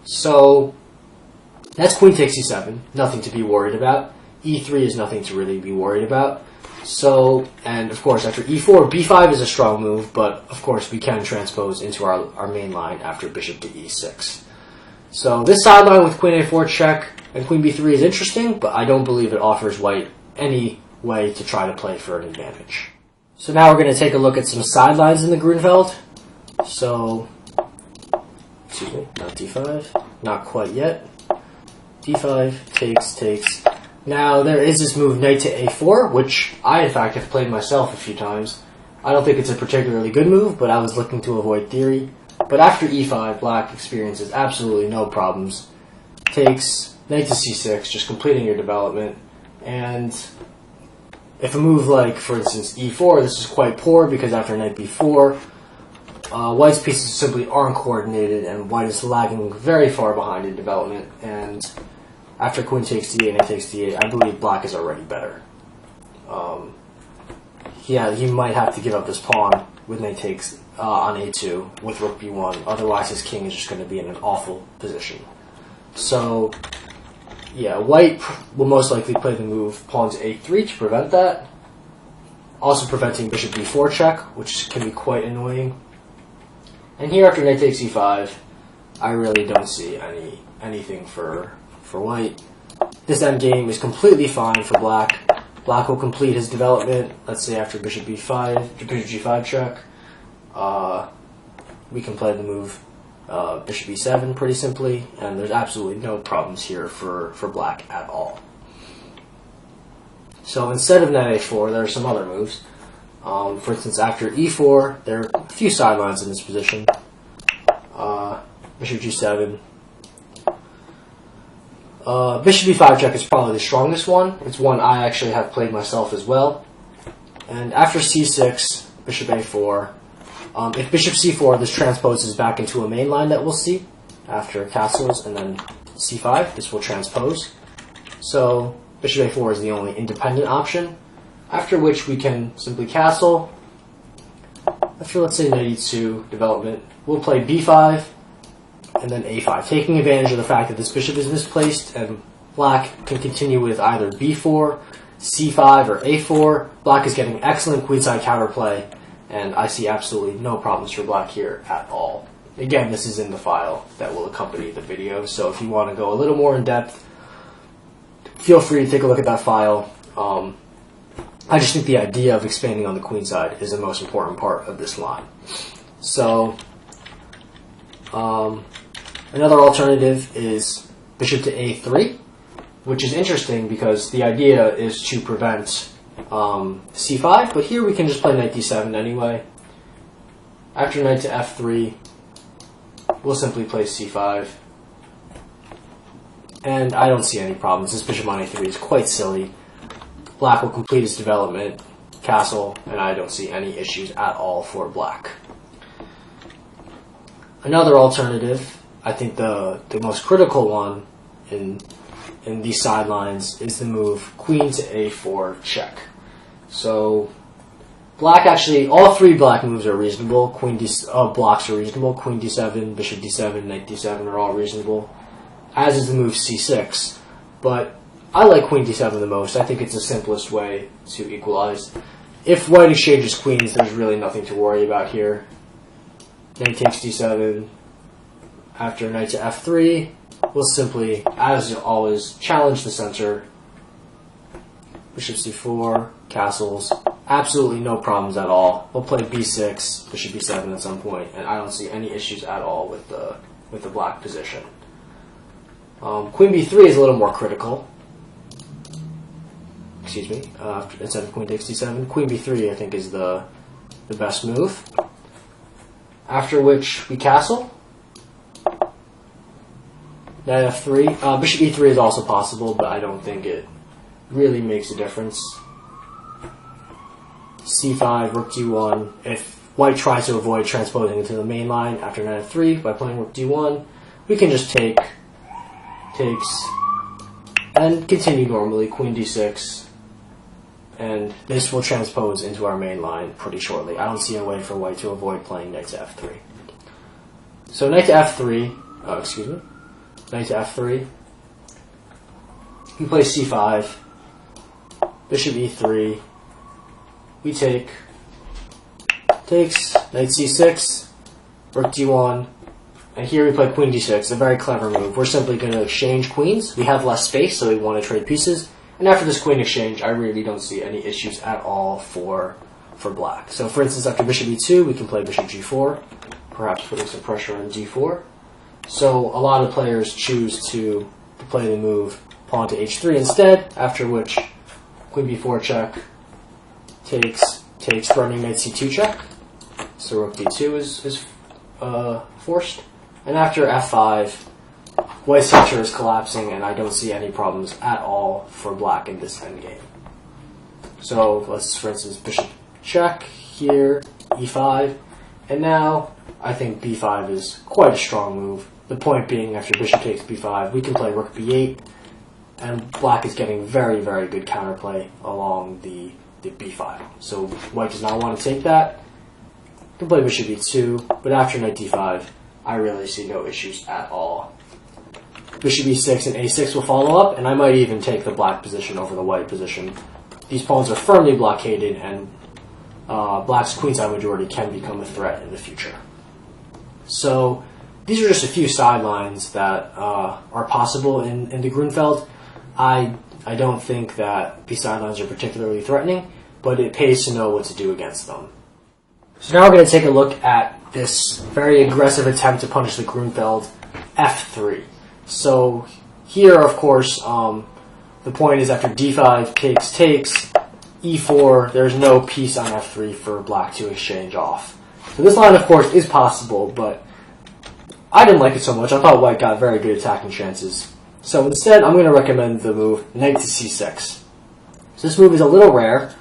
So that's queen takes e7, nothing to be worried about. e3 is nothing to really be worried about. So, and of course after e4, b5 is a strong move, but of course we can transpose into our main line after bishop to e6. So this sideline with queen a4 check and queen b3 is interesting, but I don't believe it offers white any way to try to play for an advantage. So now we're going to take a look at some sidelines in the Grunfeld. So, excuse me, not d5, not quite yet. d5, takes. Now there is this move knight to a4, which I in fact have played myself a few times. I don't think it's a particularly good move, but I was looking to avoid theory. But after e5, black experiences absolutely no problems. Takes, knight to c6, just completing your development. And if a move like, for instance, e4, this is quite poor because after knight b4, white's pieces simply aren't coordinated and white is lagging very far behind in development. And after queen takes d8, knight takes d8, I believe black is already better. Yeah, he might have to give up this pawn with knight takes on a2 with rook b1. Otherwise, his king is just going to be in an awful position. So, yeah, white will most likely play the move pawn to a3 to prevent that. Also preventing bishop b4 check, which can be quite annoying. And here after knight takes e5, I really don't see anything for white. This endgame is completely fine for black. Black will complete his development, let's say after bishop b5, bishop g5 check. We can play the move bishop e7 pretty simply, and there's absolutely no problems here for black at all. So instead of knight a4, there are some other moves. For instance, after e4, there are a few sidelines in this position. Bishop g7. Bishop e5 check is probably the strongest one. It's one I actually have played myself as well. And after c6, bishop a4. If bishop c4, this transposes back into a main line that we'll see after castles, and then c5, this will transpose. So bishop a4 is the only independent option, after which we can simply castle. After, let's say, knight e2 development, we'll play b5, and then a5, taking advantage of the fact that this bishop is misplaced, and black can continue with either b4, c5, or a4. Black is getting excellent queenside counterplay, and I see absolutely no problems for black here at all. Again, this is in the file that will accompany the video, so if you want to go a little more in depth, feel free to take a look at that file. I just think the idea of expanding on the queen side is the most important part of this line. So, another alternative is bishop to a3, which is interesting because the idea is to prevent c5, but here we can just play knight d7 anyway. After knight to f3, we'll simply play c5, and I don't see any problems. This bishop on a3 is quite silly. Black will complete its development, castle, and I don't see any issues at all for black. Another alternative, I think the most critical one in these sidelines, is the move queen to a4 check. So black actually, all three black moves are reasonable. Blocks are reasonable. Queen d7, bishop d7, knight d7 are all reasonable, as is the move c6. But I like queen d7 the most. I think it's the simplest way to equalize. If white exchanges queens, there's really nothing to worry about here. Knight takes d7. After knight to f3, we'll simply, as always, challenge the center. Bishop c4, castles, absolutely no problems at all. We'll play b6, bishop b7 at some point, and I don't see any issues at all with the black position. Queen b3 is a little more critical. Excuse me. Instead of queen takes d7, queen b3 I think is the best move. After which we castle. Knight f3. Bishop e3 is also possible, but I don't think it really makes a difference. c5, rook d1. If white tries to avoid transposing into the main line after knight f3 by playing rook d1, we can just takes, and continue normally, queen d6, and this will transpose into our main line pretty shortly. I don't see a way for white to avoid playing knight to f3. So knight to f3, knight to f3, we play c5, bishop e3, we takes, knight c6, rook d1, and here we play queen d6, a very clever move. We're simply going to exchange queens. We have less space, so we want to trade pieces. And after this queen exchange, I really don't see any issues at all for black. So for instance, after bishop e2, we can play bishop g4, perhaps putting some pressure on d4. So a lot of players choose to play the move pawn to h3 instead, after which queen b4 check, takes, threatening knight c2 check. So rook d2 is forced. And after f5, white's center is collapsing, and I don't see any problems at all for black in this endgame. So let's, for instance, bishop check here, e5, and now I think b5 is quite a strong move. The point being, after bishop takes b5, we can play rook b8, and black is getting very, very good counterplay along the b file. So white does not want to take that. We can play bishop e2, but after knight d5, I really see no issues at all. Bishop e6 and a6 will follow up, and I might even take the black position over the white position. These pawns are firmly blockaded, and black's queenside majority can become a threat in the future. So these are just a few sidelines that are possible in the Grunfeld. I don't think that these sidelines are particularly threatening, but it pays to know what to do against them. So now we're going to take a look at this very aggressive attempt to punish the Grunfeld, f3. So here, of course, the point is after d5 takes, e4, there's no piece on f3 for black to exchange off. So this line, of course, is possible, but I didn't like it so much. I thought white got very good attacking chances. So instead, I'm going to recommend the move knight to c6. So this move is a little rare.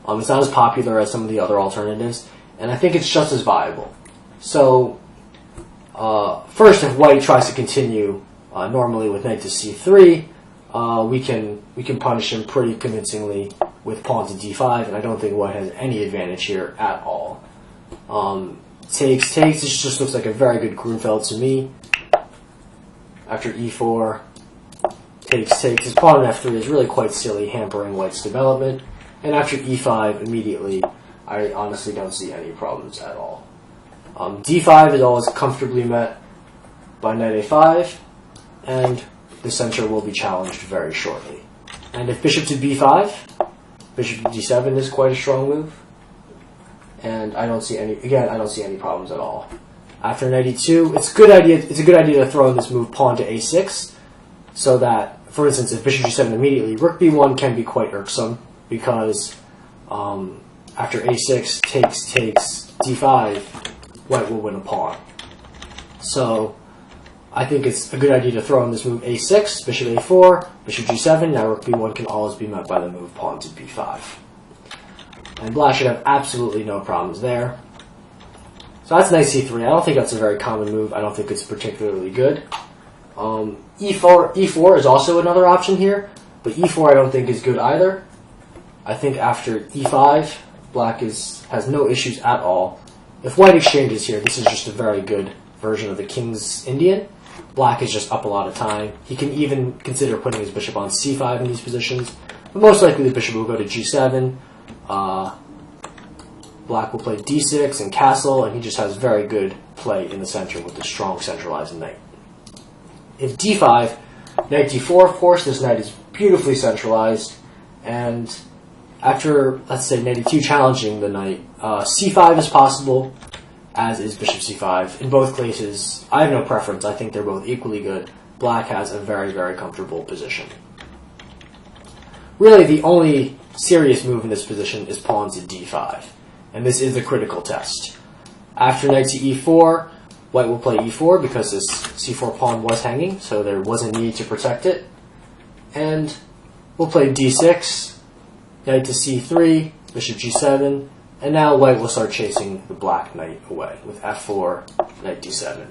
It's not as popular as some of the other alternatives, and I think it's just as viable. So first, if white tries to continue normally with knight to c3, we can punish him pretty convincingly with pawn to d5, and I don't think white has any advantage here at all. Takes, this just looks like a very good Grunfeld to me. After e4, takes, his pawn on f3 is really quite silly, hampering white's development. And after e5, immediately, I honestly don't see any problems at all. d5 is always comfortably met by knight a5, and the center will be challenged very shortly. And if bishop to b5, bishop to d7 is quite a strong move, and I don't see any problems at all. After knight e2, it's a good idea to throw in this move pawn to a6, so that, for instance, if bishop g7 immediately, rook b1 can be quite irksome, because after a6 takes d5, white will win a pawn. So I think it's a good idea to throw in this move a6, bishop a4, bishop g7. Now rook b1 can always be met by the move pawn to b5. And black should have absolutely no problems there. So that's knight c3. I don't think that's a very common move. I don't think it's particularly good. E4 is also another option here, but e4 I don't think is good either. I think after e5, black has no issues at all. If white exchanges here, this is just a very good version of the King's Indian. Black is just up a lot of time. He can even consider putting his bishop on c5 in these positions, but most likely the bishop will go to g7. Black will play d6 and castle, and he just has very good play in the center with a strong centralized knight. If d5, knight d4, of course, this knight is beautifully centralized, and after, let's say, knight e2 challenging the knight, c5 is possible, as is bishop c5. In both cases, I have no preference. I think they're both equally good. Black has a very, very comfortable position. Really, the only serious move in this position is pawn to d5, and this is the critical test. After knight to e4, white will play e4 because this c4 pawn was hanging, so there was a need to protect it. And we'll play d6, knight to c3, bishop g7, and now white will start chasing the black knight away with f4, knight d7.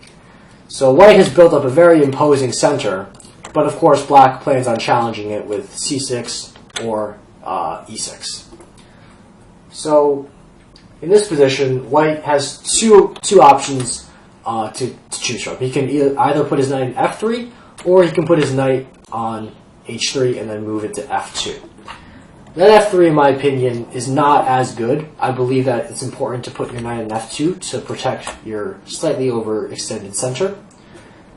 So white has built up a very imposing center, but of course black plans on challenging it with c6 or e6. So in this position, white has two options to choose from. He can either put his knight in f3, or he can put his knight on h3 and then move it to f2. That f3, in my opinion, is not as good. I believe that it's important to put your knight in f2 to protect your slightly overextended center.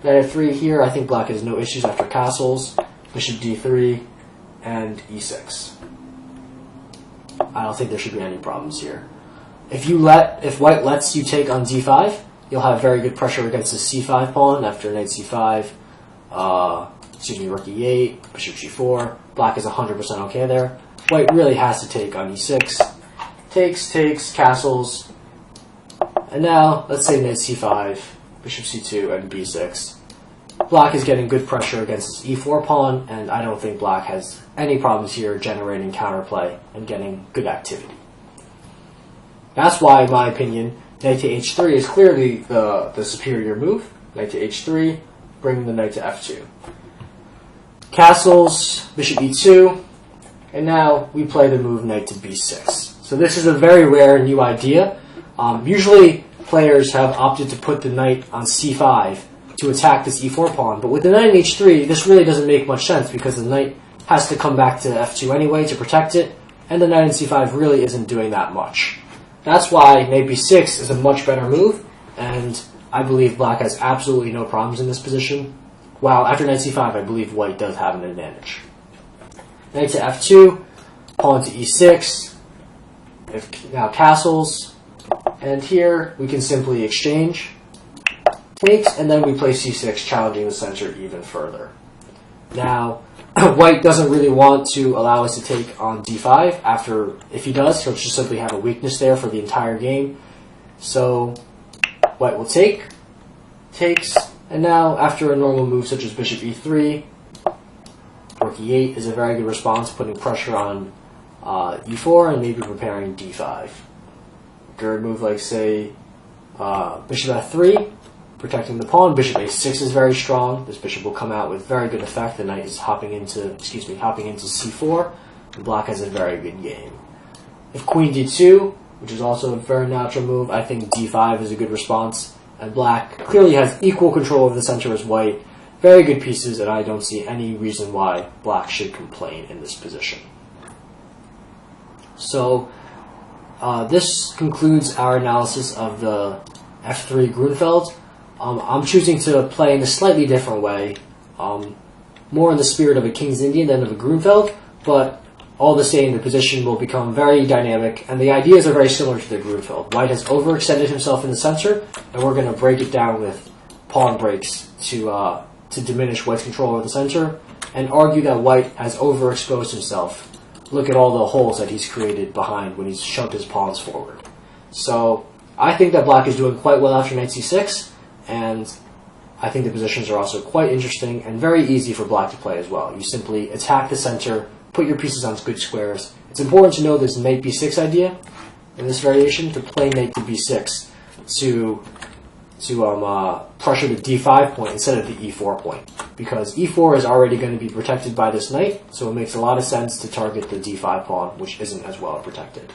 Knight f3 here, I think black has no issues after castles, bishop d3, and e6. I don't think there should be any problems here. If white lets you take on d5, you'll have very good pressure against the c5 pawn after knight c5, rook e8, bishop g4. Black is 100% okay there. White really has to take on e6. Takes, castles. And now, let's say knight c5, bishop c2, and b6. Black is getting good pressure against his e4 pawn, and I don't think black has any problems here generating counterplay and getting good activity. That's why, in my opinion, knight to h3 is clearly the superior move. Knight to h3, bringing the knight to f2. Castles, bishop e2, and now we play the move knight to b6. So this is a very rare new idea. Usually players have opted to put the knight on c5 to attack this e4 pawn, but with the knight in h3, this really doesn't make much sense because the knight has to come back to f2 anyway to protect it, and the knight in c5 really isn't doing that much. That's why knight b6 is a much better move, and I believe black has absolutely no problems in this position. While after knight c5, I believe white does have an advantage. Knight to f2, pawn to e6, now castles, and here we can simply exchange. Takes, and then we play c6, challenging the center even further. Now, white doesn't really want to allow us to take on d5. If he does, he'll just simply have a weakness there for the entire game. So white will takes, and now after a normal move such as bishop e3, rook e8 is a very good response, putting pressure on e4 and maybe preparing d5. Third move like, say, bishop f3, protecting the pawn. Bishop a6 is very strong. This bishop will come out with very good effect. The knight is hopping into c4, and black has a very good game. If queen d2, which is also a very natural move, I think d5 is a good response, and black clearly has equal control of the center as white. Very good pieces, and I don't see any reason why black should complain in this position. So this concludes our analysis of the f3 Grunfeld. I'm choosing to play in a slightly different way, more in the spirit of a King's Indian than of a Grunfeld, but all the same, the position will become very dynamic, and the ideas are very similar to the Grunfeld. White has overextended himself in the center, and we're going to break it down with pawn breaks to diminish white's control over the center, and argue that white has overexposed himself. Look at all the holes that he's created behind when he's shoved his pawns forward. So I think that black is doing quite well after knight c6, and I think the positions are also quite interesting and very easy for black to play as well. You simply attack the center, put your pieces on good squares. It's important to know this knight b6 idea in this variation, to play knight to b6 to pressure the d5 point instead of the e4 point, because e4 is already going to be protected by this knight, so it makes a lot of sense to target the d5 pawn, which isn't as well protected.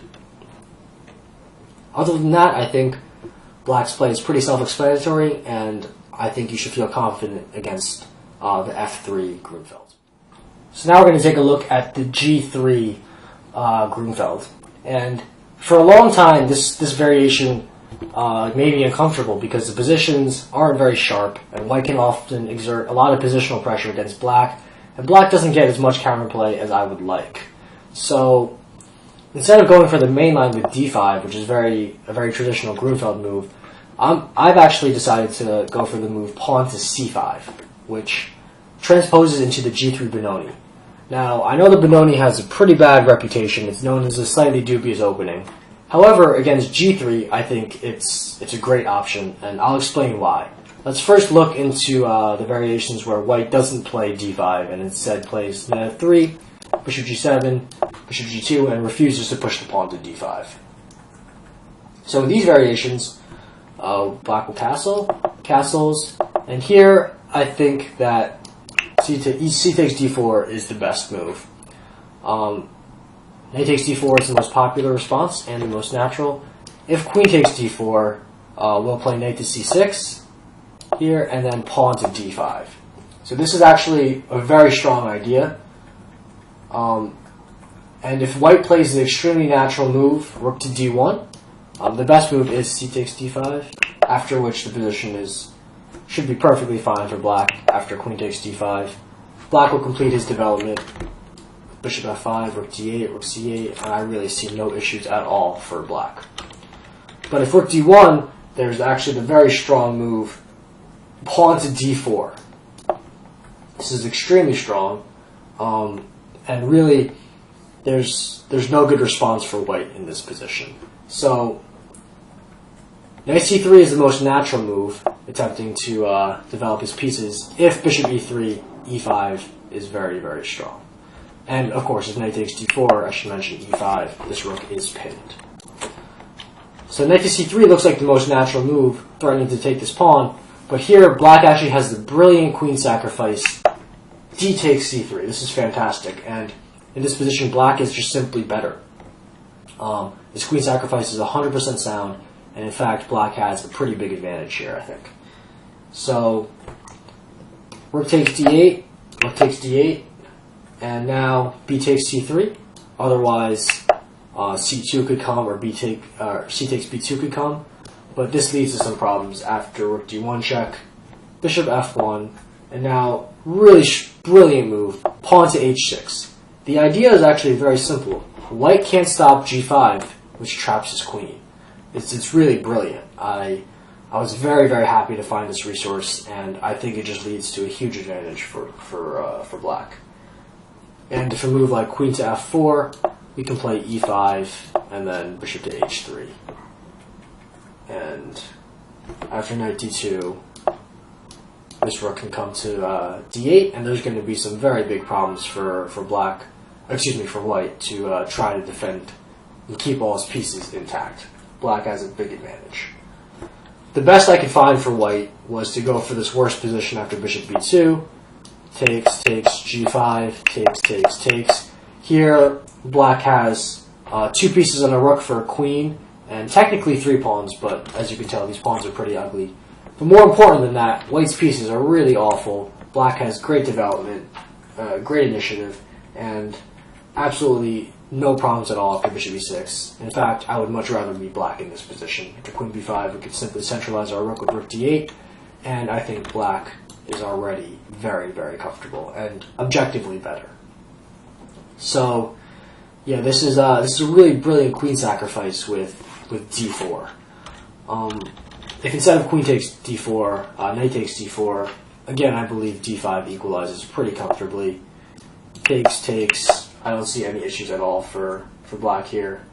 Other than that, I think black's play is pretty self-explanatory, and I think you should feel confident against the f3 Grunfeld. So now we're going to take a look at the g3 Grunfeld. And for a long time, this variation may be uncomfortable because the positions aren't very sharp, and white can often exert a lot of positional pressure against black, and black doesn't get as much counterplay as I would like. So instead of going for the main line with d5, which is a very traditional Grunfeld move, I've actually decided to go for the move pawn to c5, which transposes into the g3 Benoni. Now, I know the Benoni has a pretty bad reputation. It's known as a slightly dubious opening. However, against g3, I think it's a great option, and I'll explain why. Let's first look into the variations where white doesn't play d5 and instead plays knight f3, bishop g7, bishop g2, and refuses to push the pawn to d5. So in these variations, black will castles, and here I think that c takes d4 is the best move. Knight takes d4 is the most popular response and the most natural. If queen takes d4, we'll play knight to c6 here, and then pawn to d5. So this is actually a very strong idea. And if white plays the extremely natural move, rook to d1, the best move is c takes d5, after which the position should be perfectly fine for black after queen takes d5. Black will complete his development. Bishop f5, rook d8, rook c8, and I really see no issues at all for black. But if rook d1, there's actually the very strong move, pawn to d4. This is extremely strong, and really, there's no good response for white in this position. So, knight c3 is the most natural move, attempting to develop his pieces if bishop e3, e5 is very, very strong. And of course, if knight takes d4, I should mention e5, this rook is pinned. So knight to c3 looks like the most natural move, threatening to take this pawn, but here black actually has the brilliant queen sacrifice, d takes c3. This is fantastic, and in this position, black is just simply better. This queen sacrifice is 100% sound, and in fact, black has a pretty big advantage here, I think. So, rook takes d8, rook takes d8, and now b takes c3. Otherwise, c2 could come, or c takes b2 could come. But this leads to some problems after rook d1 check, bishop f1, and now really brilliant move, pawn to h6. The idea is actually very simple. White can't stop g5, which traps his queen. It's really brilliant. I was very, very happy to find this resource, and I think it just leads to a huge advantage for black. And if we move like queen to f4, we can play e5 and then bishop to h3. And after knight d2, this rook can come to d8, and there's going to be some very big problems for white to try to defend and keep all his pieces intact. Black has a big advantage. The best I could find for white was to go for this worst position after bishop b2, takes, g5, takes. Here, black has 2 pieces on a rook for a queen, and technically 3 pawns, but as you can tell, these pawns are pretty ugly. But more important than that, white's pieces are really awful. Black has great development, great initiative, and absolutely no problems at all after bishop e6. In fact, I would much rather be black in this position. After queen b5, we could simply centralize our rook with rook d8, and I think black is already very, very comfortable and objectively better. So, yeah, this is a really brilliant queen sacrifice with d4. If instead of queen takes d4, knight takes d4, again, I believe d5 equalizes pretty comfortably. Takes. I don't see any issues at all for black here.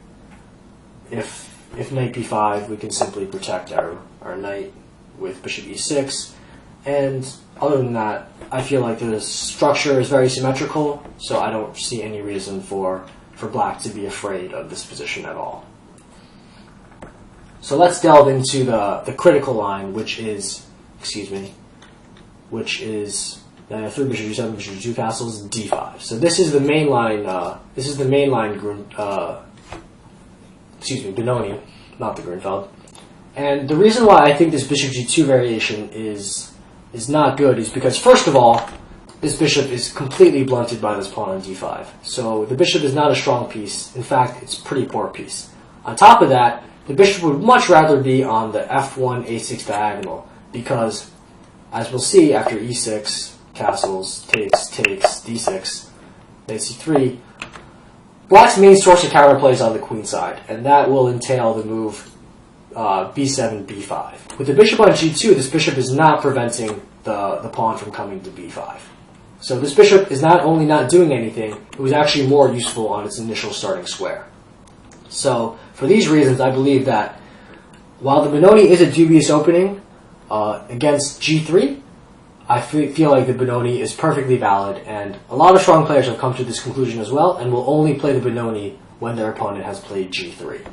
If knight b5, we can simply protect our knight with bishop e6. And other than that, I feel like the structure is very symmetrical, so I don't see any reason for black to be afraid of this position at all. So let's delve into the critical line, which is, then 3 bishop g7, bishop g2 castles, d5. So this is the main line. Benoni, not the Grunfeld. And the reason why I think this bishop g2 variation is not good is because, first of all, this bishop is completely blunted by this pawn on d5. So the bishop is not a strong piece. In fact, it's a pretty poor piece. On top of that, the bishop would much rather be on the f1, a6 diagonal because, as we'll see after e6, castles, takes, d6, knight c3, black's main source of counterplay is on the queen side, and that will entail the move b7, b5. With the bishop on g2, this bishop is not preventing the pawn from coming to b5. So this bishop is not only not doing anything, it was actually more useful on its initial starting square. So for these reasons, I believe that while the Benoni is a dubious opening against g3, I feel like the Benoni is perfectly valid, and a lot of strong players have come to this conclusion as well, and will only play the Benoni when their opponent has played g3.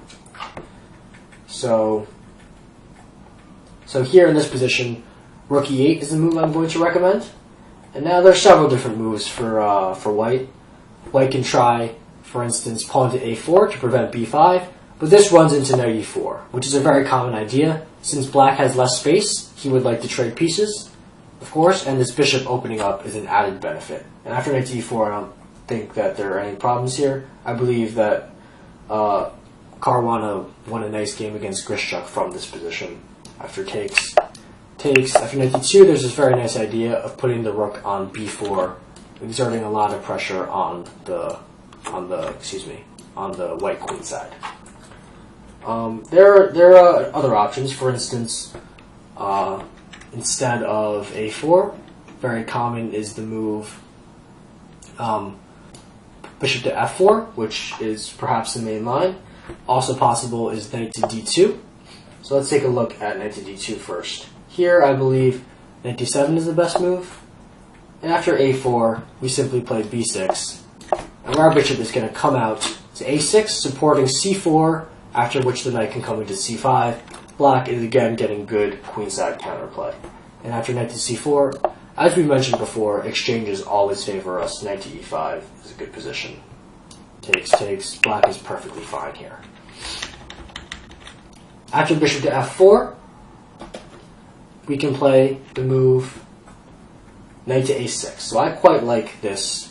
So here in this position, rook e8 is the move I'm going to recommend. And now there's several different moves for white. White can try, for instance, pawn to a4 to prevent b5, but this runs into knight e4, which is a very common idea. Since black has less space, he would like to trade pieces, of course, and this bishop opening up is an added benefit. And after knight to e4, I don't think that there are any problems here. I believe that Caruana won a nice game against Grischuk from this position. After takes, after knight d2, there's this very nice idea of putting the rook on b4, exerting a lot of pressure on the white queen side. There are other options. For instance, instead of a4, very common is the move bishop to f4, which is perhaps the main line. Also possible is knight to d2. So let's take a look at knight to d2 first. Here, I believe knight d7 is the best move. And after a4, we simply play b6. And our bishop is going to come out to a6, supporting c4, after which the knight can come into c5. Black is again getting good queenside counterplay. And after knight to c4, as we mentioned before, exchanges always favor us. Knight to e5 is a good position. Takes. Black is perfectly fine here. After bishop to f4, we can play the move knight to a6. So I quite like this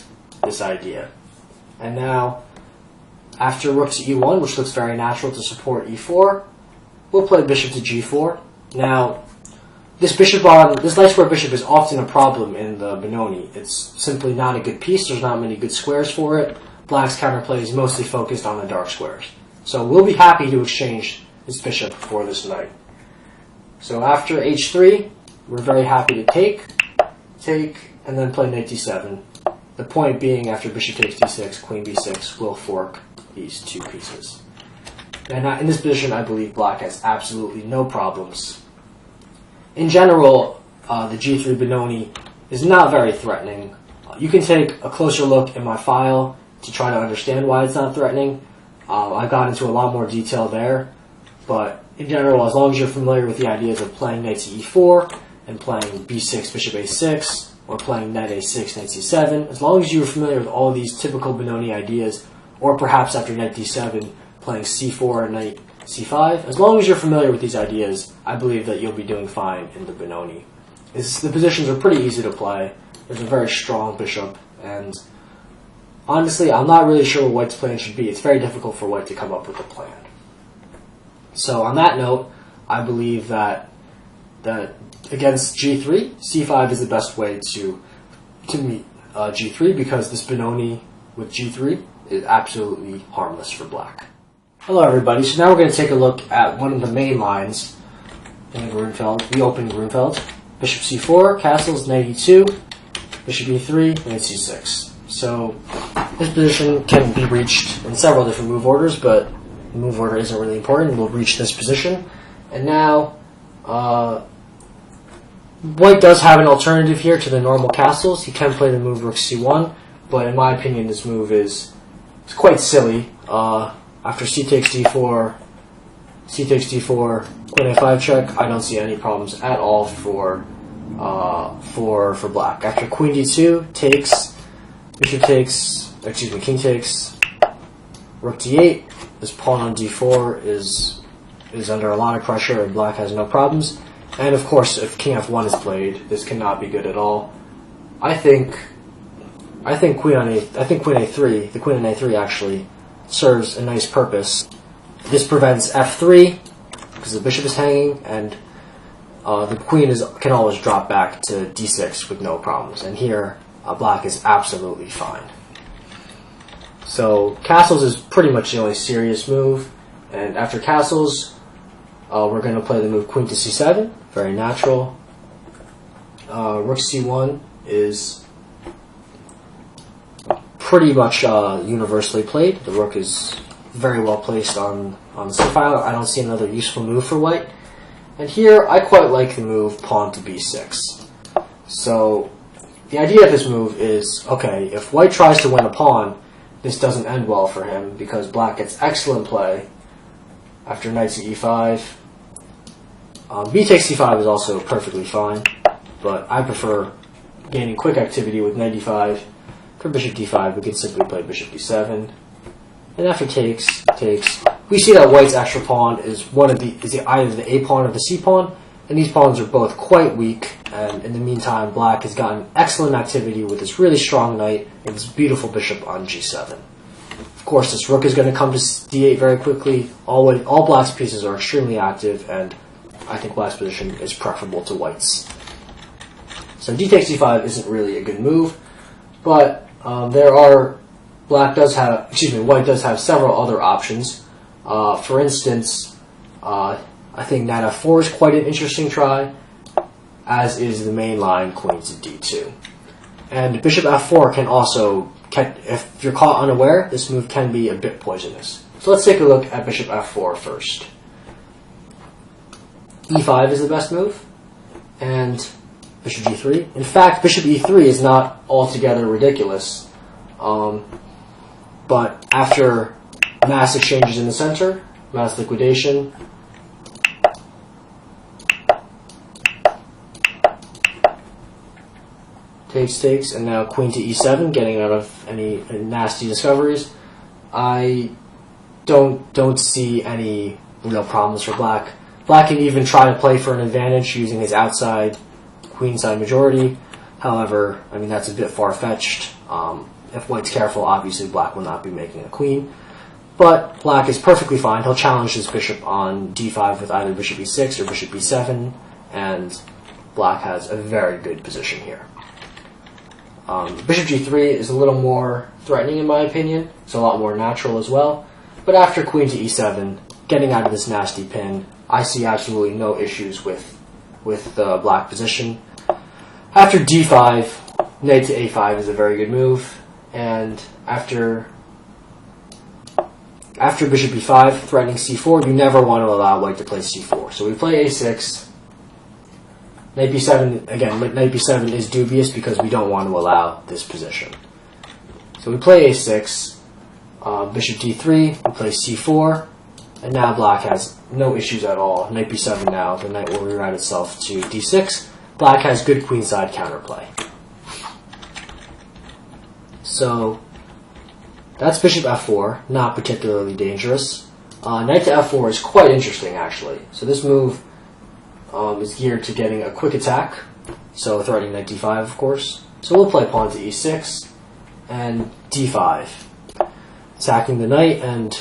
idea. And now, after rook to e1, which looks very natural to support e4, we'll play bishop to g4. Now, this light square bishop is often a problem in the Benoni. It's simply not a good piece. There's not many good squares for it. Black's counterplay is mostly focused on the dark squares. So we'll be happy to exchange this bishop for this knight. So after h3, we're very happy to take, and then play knight d7. The point being, after bishop takes d6, queen b6 will fork these two pieces. And in this position, I believe black has absolutely no problems. In general, the g3 Benoni is not very threatening. You can take a closer look in my file to try to understand why it's not threatening. I got into a lot more detail there, but in general, as long as you're familiar with the ideas of playing knight to e4 and playing b6, bishop a6, or playing knight a6, knight c7, as long as you're familiar with all these typical Benoni ideas, or perhaps after knight d7, playing c4, knight c5, as long as you're familiar with these ideas, I believe that you'll be doing fine in the Benoni. The positions are pretty easy to play. There's a very strong bishop, and honestly, I'm not really sure what white's plan should be. It's very difficult for white to come up with a plan. So on that note, I believe that against g3, c5 is the best way to meet g3, because this Benoni with g3 is absolutely harmless for black. Hello everybody, so now we're going to take a look at one of the main lines in the Grunfeld, the open Grunfeld. Bishop c4, castles, knight e2, bishop e3, knight c6. So this position can be reached in several different move orders, but the move order isn't really important. We'll reach this position. And now White does have an alternative here to the normal castles. He can play the move rook c1, but in my opinion this move is quite silly. After c takes d4, c takes d4, queen a5 check, I don't see any problems at all for black. After queen d2 takes, bishop takes, excuse me, king takes, rook d8, this pawn on d4 is under a lot of pressure and black has no problems. And of course, if king f1 is played, this cannot be good at all. I think queen a3, the queen on a3 actually serves a nice purpose. This prevents f3 because the bishop is hanging, and the queen can always drop back to d6 with no problems. And here, black is absolutely fine. So castles is pretty much the only serious move. And after castles, we're going to play the move queen to c7, very natural. Rook c1 is pretty much universally played. The rook is very well placed on the c-file. I don't see another useful move for white. And here, I quite like the move pawn to b6. So the idea of this move is, okay, if white tries to win a pawn, this doesn't end well for him because black gets excellent play after knight to e5. B takes c5 is also perfectly fine, but I prefer gaining quick activity with knight e5. For bishop d5, we can simply play bishop d7. And after takes, we see that white's extra pawn is either the a pawn or the c pawn, and these pawns are both quite weak. And in the meantime, black has gotten excellent activity with this really strong knight and this beautiful bishop on g7. Of course, this rook is going to come to d8 very quickly. All black's pieces are extremely active, and I think black's position is preferable to white's. So d takes d5 isn't really a good move, but white does have several other options. For instance, I think knight f4 is quite an interesting try, as is the main line queen to d2. And bishop f4 can also, if you're caught unaware, this move can be a bit poisonous. So let's take a look at bishop f4 first. e5 is the best move, and bishop g3. In fact, bishop e3 is not altogether ridiculous, but after mass exchanges in the center, mass liquidation, takes, and now queen to e7, getting out of any nasty discoveries. I don't see any real problems for black. Black can even try to play for an advantage using his outside queenside majority. However, I mean, that's a bit far-fetched. If white's careful, obviously black will not be making a queen. But black is perfectly fine. He'll challenge his bishop on d5 with either bishop e6 or bishop e7, and black has a very good position here. Bishop g3 is a little more threatening in my opinion. It's a lot more natural as well. But after queen to e7, getting out of this nasty pin, I see absolutely no issues with the black position. After d5, knight to a5 is a very good move. And after bishop e5, threatening c4, you never want to allow white to play c4. So we play a6. Knight b7, again, knight b7 is dubious because we don't want to allow this position. So we play a6, bishop d3, we play c4, and now black has no issues at all. Knight b7 now, the knight will reroute itself to d6. Black has good queenside counterplay. So that's bishop f4, not particularly dangerous. Knight to f4 is quite interesting actually. So this move is geared to getting a quick attack, so threatening knight d5 of course. So we'll play pawn to e6 and d5, attacking the knight, and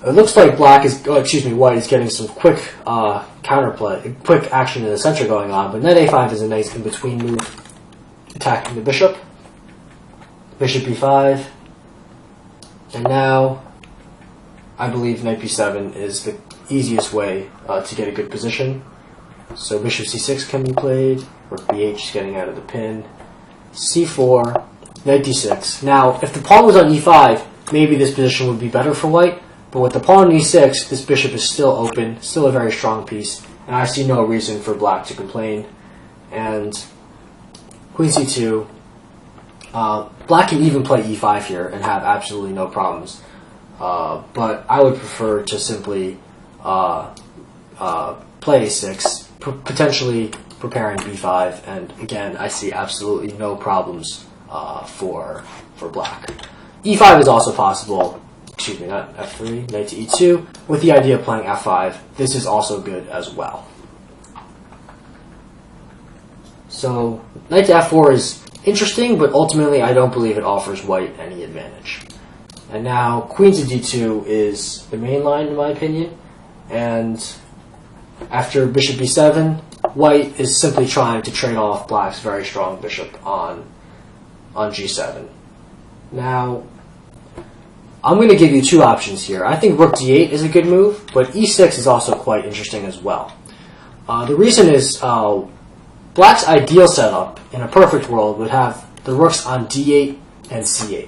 it looks like white is getting some quick counterplay, quick action in the center going on, but knight a5 is a nice in-between move, attacking the bishop. Bishop b5, and now I believe knight b7 is the easiest way to get a good position. So bishop c6 can be played, rook b8 is getting out of the pin, c4, knight d6. Now, if the pawn was on e5, maybe this position would be better for white, but with the pawn on e6, this bishop is still open, still a very strong piece, and I see no reason for black to complain. and queen c2. Black can even play e5 here and have absolutely no problems, but I would prefer to simply play a6, potentially preparing b5, and again, I see absolutely no problems for black. e5 is also possible, excuse me, not f3, knight to e2, with the idea of playing f5. This is also good as well. So knight to f4 is interesting, but ultimately I don't believe it offers white any advantage. And now queen to d2 is the main line in my opinion, and after bishop b7, white is simply trying to trade off black's very strong bishop on g7. Now, I'm going to give you two options here. I think rook d8 is a good move, but e6 is also quite interesting as well. The reason is black's ideal setup in a perfect world would have the rooks on d8 and c8.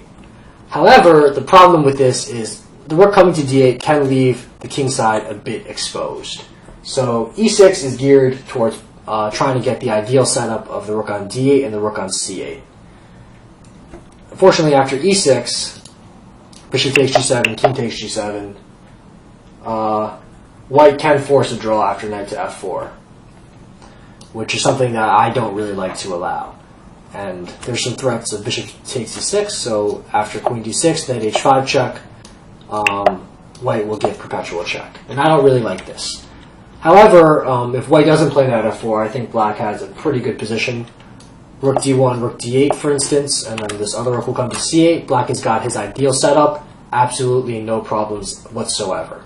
However, the problem with this is the rook coming to d8 can leave the king side a bit exposed. So e6 is geared towards trying to get the ideal setup of the rook on d8 and the rook on c8. Unfortunately, after e6, bishop takes g7, king takes g7, white can force a draw after knight to f4, which is something that I don't really like to allow. And there's some threats of bishop takes e6, so after queen d6, knight h5 check, white will give perpetual check. And I don't really like this. However, if white doesn't play knight f4, I think black has a pretty good position. Rook d1, rook d8, for instance, and then this other rook will come to c8. Black has got his ideal setup, absolutely no problems whatsoever.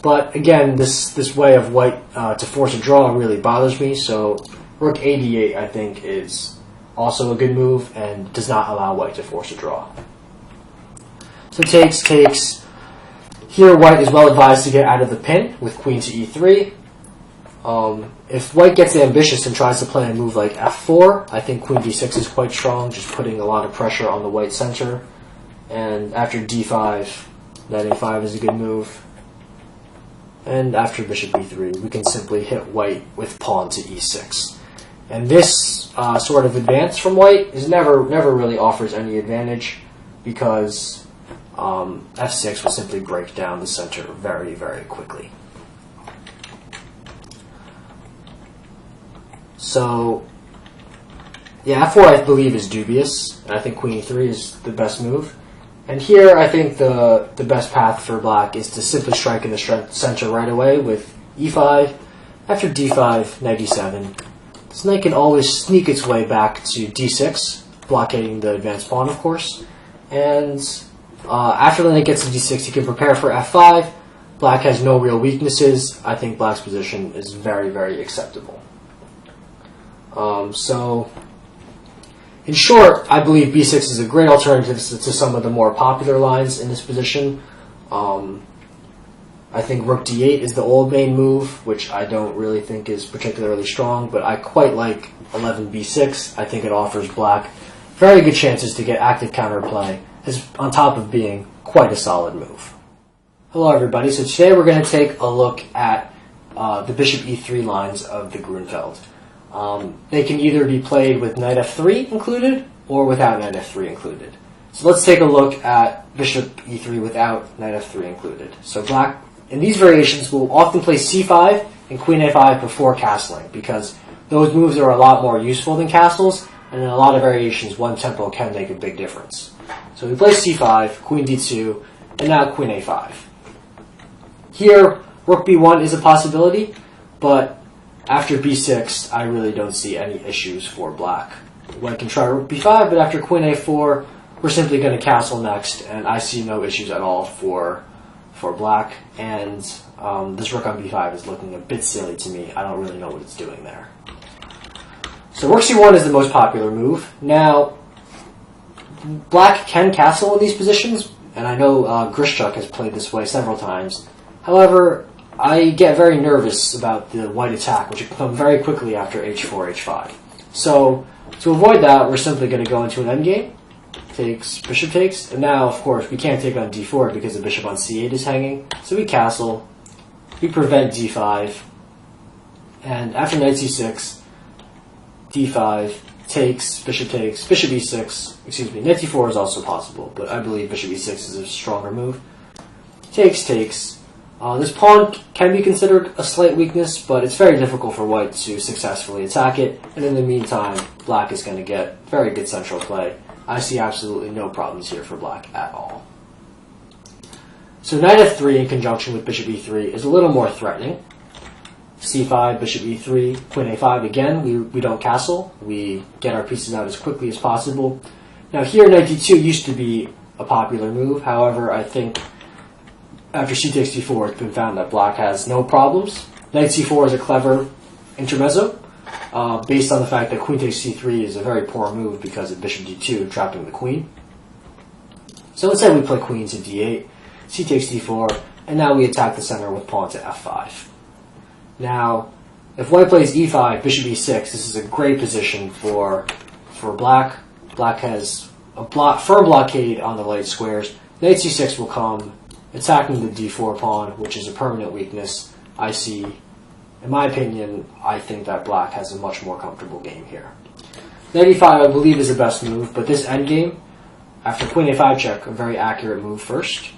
But again, this way of white to force a draw really bothers me, so rook a d8 I think is also a good move and does not allow white to force a draw. So takes. Here white is well advised to get out of the pin with queen to e3. If white gets ambitious and tries to play a move like f4, I think queen d6 is quite strong, just putting a lot of pressure on the white center. And after d5, knight a5 is a good move. And after bishop e3, we can simply hit white with pawn to e6. And this sort of advance from white is never really offers any advantage, because f6 will simply break down the center very, very quickly. So, yeah, f4 I believe is dubious, and I think queen e3 is the best move. And here I think the best path for black is to simply strike in the center right away with e5. After d5, knight e7. This knight can always sneak its way back to d6, blockading the advanced pawn, of course. And after the knight gets to d6, he can prepare for f5. Black has no real weaknesses. I think black's position is very, very acceptable. So, in short, I believe b6 is a great alternative to some of the more popular lines in this position. I think rook d8 is the old main move, which I don't really think is particularly strong, but I quite like 11b6. I think it offers black very good chances to get active counterplay, on top of being quite a solid move. Hello everybody, so today we're going to take a look at the bishop e3 lines of the Grunfeld. They can either be played with knight f3 included, or without knight f3 included. So let's take a look at bishop e3 without knight f3 included. So black, in these variations, will often play c5 and queen a5 before castling, because those moves are a lot more useful than castles, and in a lot of variations, one tempo can make a big difference. So we play c5, queen d2, and now queen a5. Here, rook b1 is a possibility, but after b6, I really don't see any issues for black. White can try rook b5, but after queen a4, we're simply going to castle next, and I see no issues at all for black. And this rook on b5 is looking a bit silly to me. I don't really know what it's doing there. So rook c1 is the most popular move. Now, black can castle in these positions, and I know Grishchuk has played this way several times. However, I get very nervous about the white attack, which will come very quickly after h4, h5. So, to avoid that, we're simply going to go into an endgame. Takes, bishop takes, and now, of course, we can't take on d4 because the bishop on c8 is hanging. So we castle, we prevent d5, and after knight c6, d5, takes, bishop e6, excuse me, knight d4 is also possible, but I believe bishop e6 is a stronger move. Takes. This pawn can be considered a slight weakness, but it's very difficult for white to successfully attack it, and in the meantime, black is going to get very good central play. I see absolutely no problems here for black at all. So knight f3 in conjunction with bishop e3 is a little more threatening. c5, bishop e3, queen a5 again, we don't castle, we get our pieces out as quickly as possible. Now here knight d2 used to be a popular move, however I think after c takes d4 it's been found that black has no problems. Knight c4 is a clever intermezzo, based on the fact that queen takes c3 is a very poor move because of bishop d2 trapping the queen. So instead we play queen to d8, c takes d4, and now we attack the center with pawn to f5. Now, if white plays e5, bishop e6, this is a great position for black. Black has a firm blockade on the light squares. Knight c6 will come, attacking the d4 pawn, which is a permanent weakness. I see, in my opinion, I think that black has a much more comfortable game here. Knight e5, I believe, is the best move, but this endgame, after queen a5 check, a very accurate move first.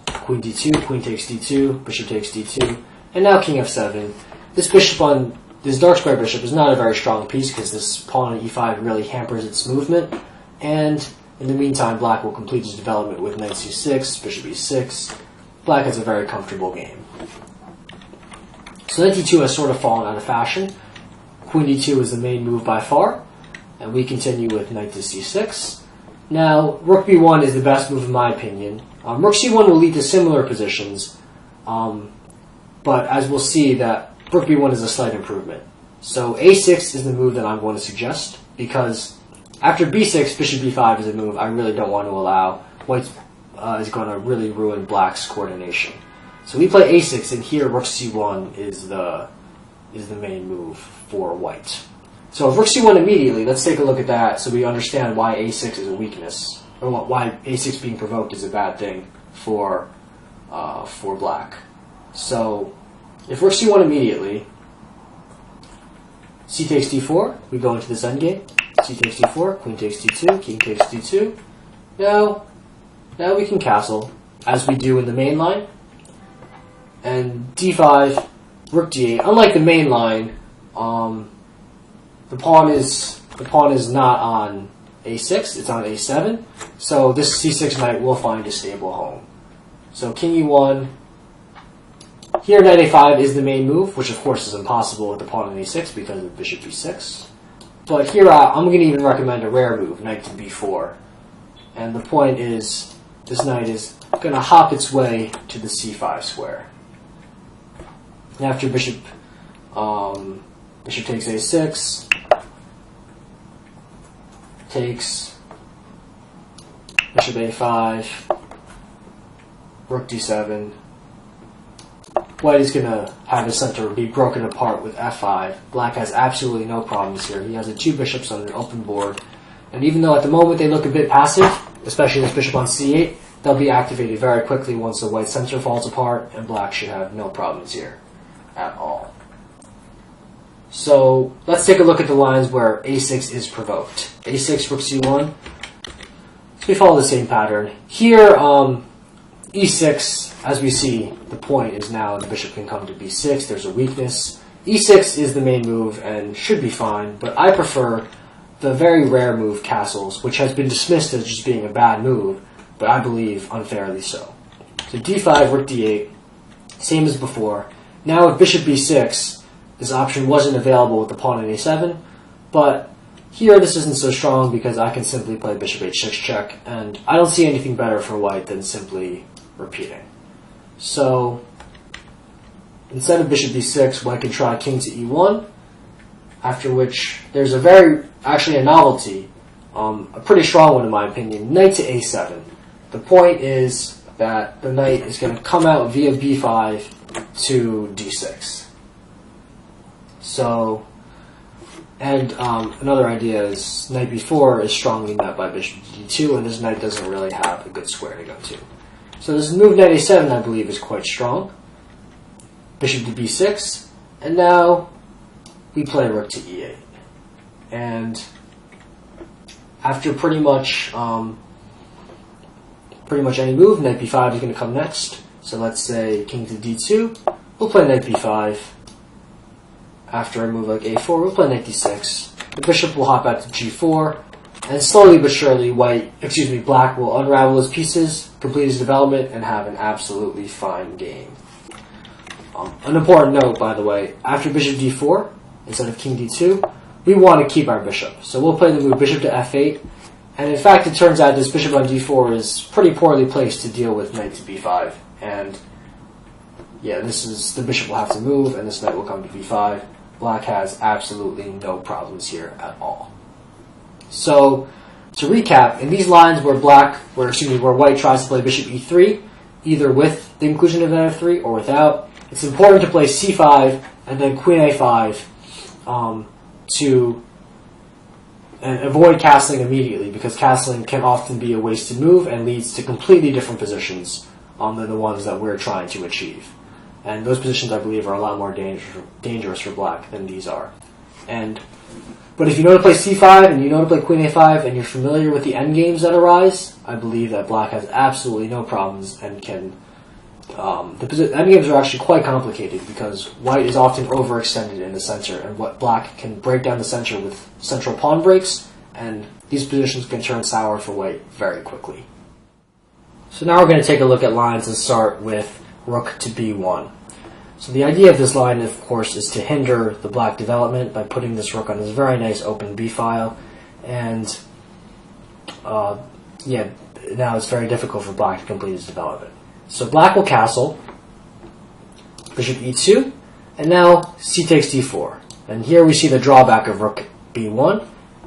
Queen d2, queen takes d2, bishop takes d2, and now king f7. This dark square bishop is not a very strong piece because this pawn on e5 really hampers its movement, and in the meantime black will complete his development with knight c6, bishop e6. Black has a very comfortable game. So knight d2 has sort of fallen out of fashion. Queen d2 is the main move by far, and we continue with knight to c6. Now, rook b1 is the best move in my opinion. Rook c1 will lead to similar positions, but as we'll see that rook b1 is a slight improvement. So a6 is the move that I'm going to suggest, because after b6, bishop b5 is a move I really don't want to allow. White is going to really ruin black's coordination. So we play a6, and here rook c1 is the main move for white. So if rook c1 immediately, let's take a look at that so we understand why a6 is a weakness, or why a6 being provoked is a bad thing for black. So if rook c1 immediately, c takes d4, we go into this endgame. C takes d4, queen takes d2, king takes d2. Now we can castle, as we do in the main line. And d5, rook d8. Unlike the main line, the pawn is not on a6, it's on a7. So this c6 knight will find a stable home. So king e1. Here knight a5 is the main move, which of course is impossible with the pawn on a6 because of bishop b6. But here I'm going to even recommend a rare move, knight to b4. And the point is, this knight is going to hop its way to the c5 square. And after bishop takes a6, takes, bishop a5, rook d7. White is going to have his center be broken apart with f5. Black has absolutely no problems here. He has the two bishops on an open board. And even though at the moment they look a bit passive, especially this bishop on c8, they'll be activated very quickly once the white center falls apart, and black should have no problems here at all. So let's take a look at the lines where a6 is provoked. a6, rook c1. So we follow the same pattern. Here, e6, as we see, the point is now the bishop can come to b6. There's a weakness. e6 is the main move and should be fine, but I prefer the very rare move castles, which has been dismissed as just being a bad move, but I believe unfairly so. So d5, rook d8, same as before. Now with bishop b6, this option wasn't available with the pawn on a7, but here this isn't so strong because I can simply play bishop h6 check, and I don't see anything better for white than simply repeating. So instead of bishop b6, white can try king to e1, after which there's actually a novelty, a pretty strong one in my opinion, knight to a7. The point is that the knight is going to come out via b5 to d6. So, and another idea is knight b4 is strongly met by bishop d2, and this knight doesn't really have a good square to go to. So this move knight a7, I believe, is quite strong. Bishop to b6, and now we play rook to e8. and after pretty much any move, knight b5 is going to come next. So let's say king to d2, we'll play knight b5. After a move like a4, we'll play knight d6. The bishop will hop out to g4, and slowly but surely, black will unravel his pieces, complete his development, and have an absolutely fine game. An important note, by the way, after bishop d4, instead of king d2, we want to keep our bishop. So we'll play the move bishop to f8, and in fact it turns out this bishop on d4 is pretty poorly placed to deal with knight to b5. And yeah, the bishop will have to move, and this knight will come to b5. Black has absolutely no problems here at all. So, to recap, in these lines where white tries to play bishop e3, either with the inclusion of knight f3 or without, it's important to play c5 and then queen a5 and avoid castling immediately, because castling can often be a wasted move and leads to completely different positions than the ones that we're trying to achieve. And those positions, I believe, are a lot more dangerous for black than these are. But if you know to play c5 and you know to play queen a5 and you're familiar with the endgames that arise, I believe that black has absolutely no problems and can... the endgames are actually quite complicated because white is often overextended in the center, and what black can break down the center with central pawn breaks, and these positions can turn sour for white very quickly. So now we're going to take a look at lines and start with rook to b1. So the idea of this line, of course, is to hinder the black development by putting this rook on this very nice open b file, and now it's very difficult for black to complete his development. So black will castle, bishop e2, and now c takes d4. And here we see the drawback of rook b1.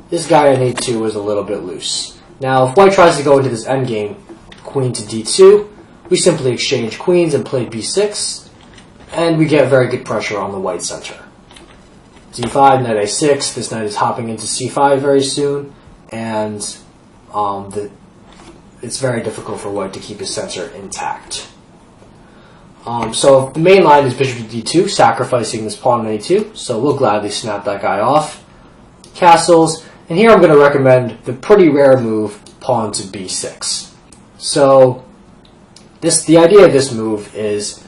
This guy on a2 is a little bit loose. Now if white tries to go into this endgame, queen to d2, we simply exchange queens and play b6, and we get very good pressure on the white center. d5, knight a6, this knight is hopping into c5 very soon, and it's very difficult for white to keep his center intact. So the main line is bishop to d2, sacrificing this pawn on a2, so we'll gladly snap that guy off. Castles, and here I'm going to recommend the pretty rare move, pawn to b6. So the idea of this move is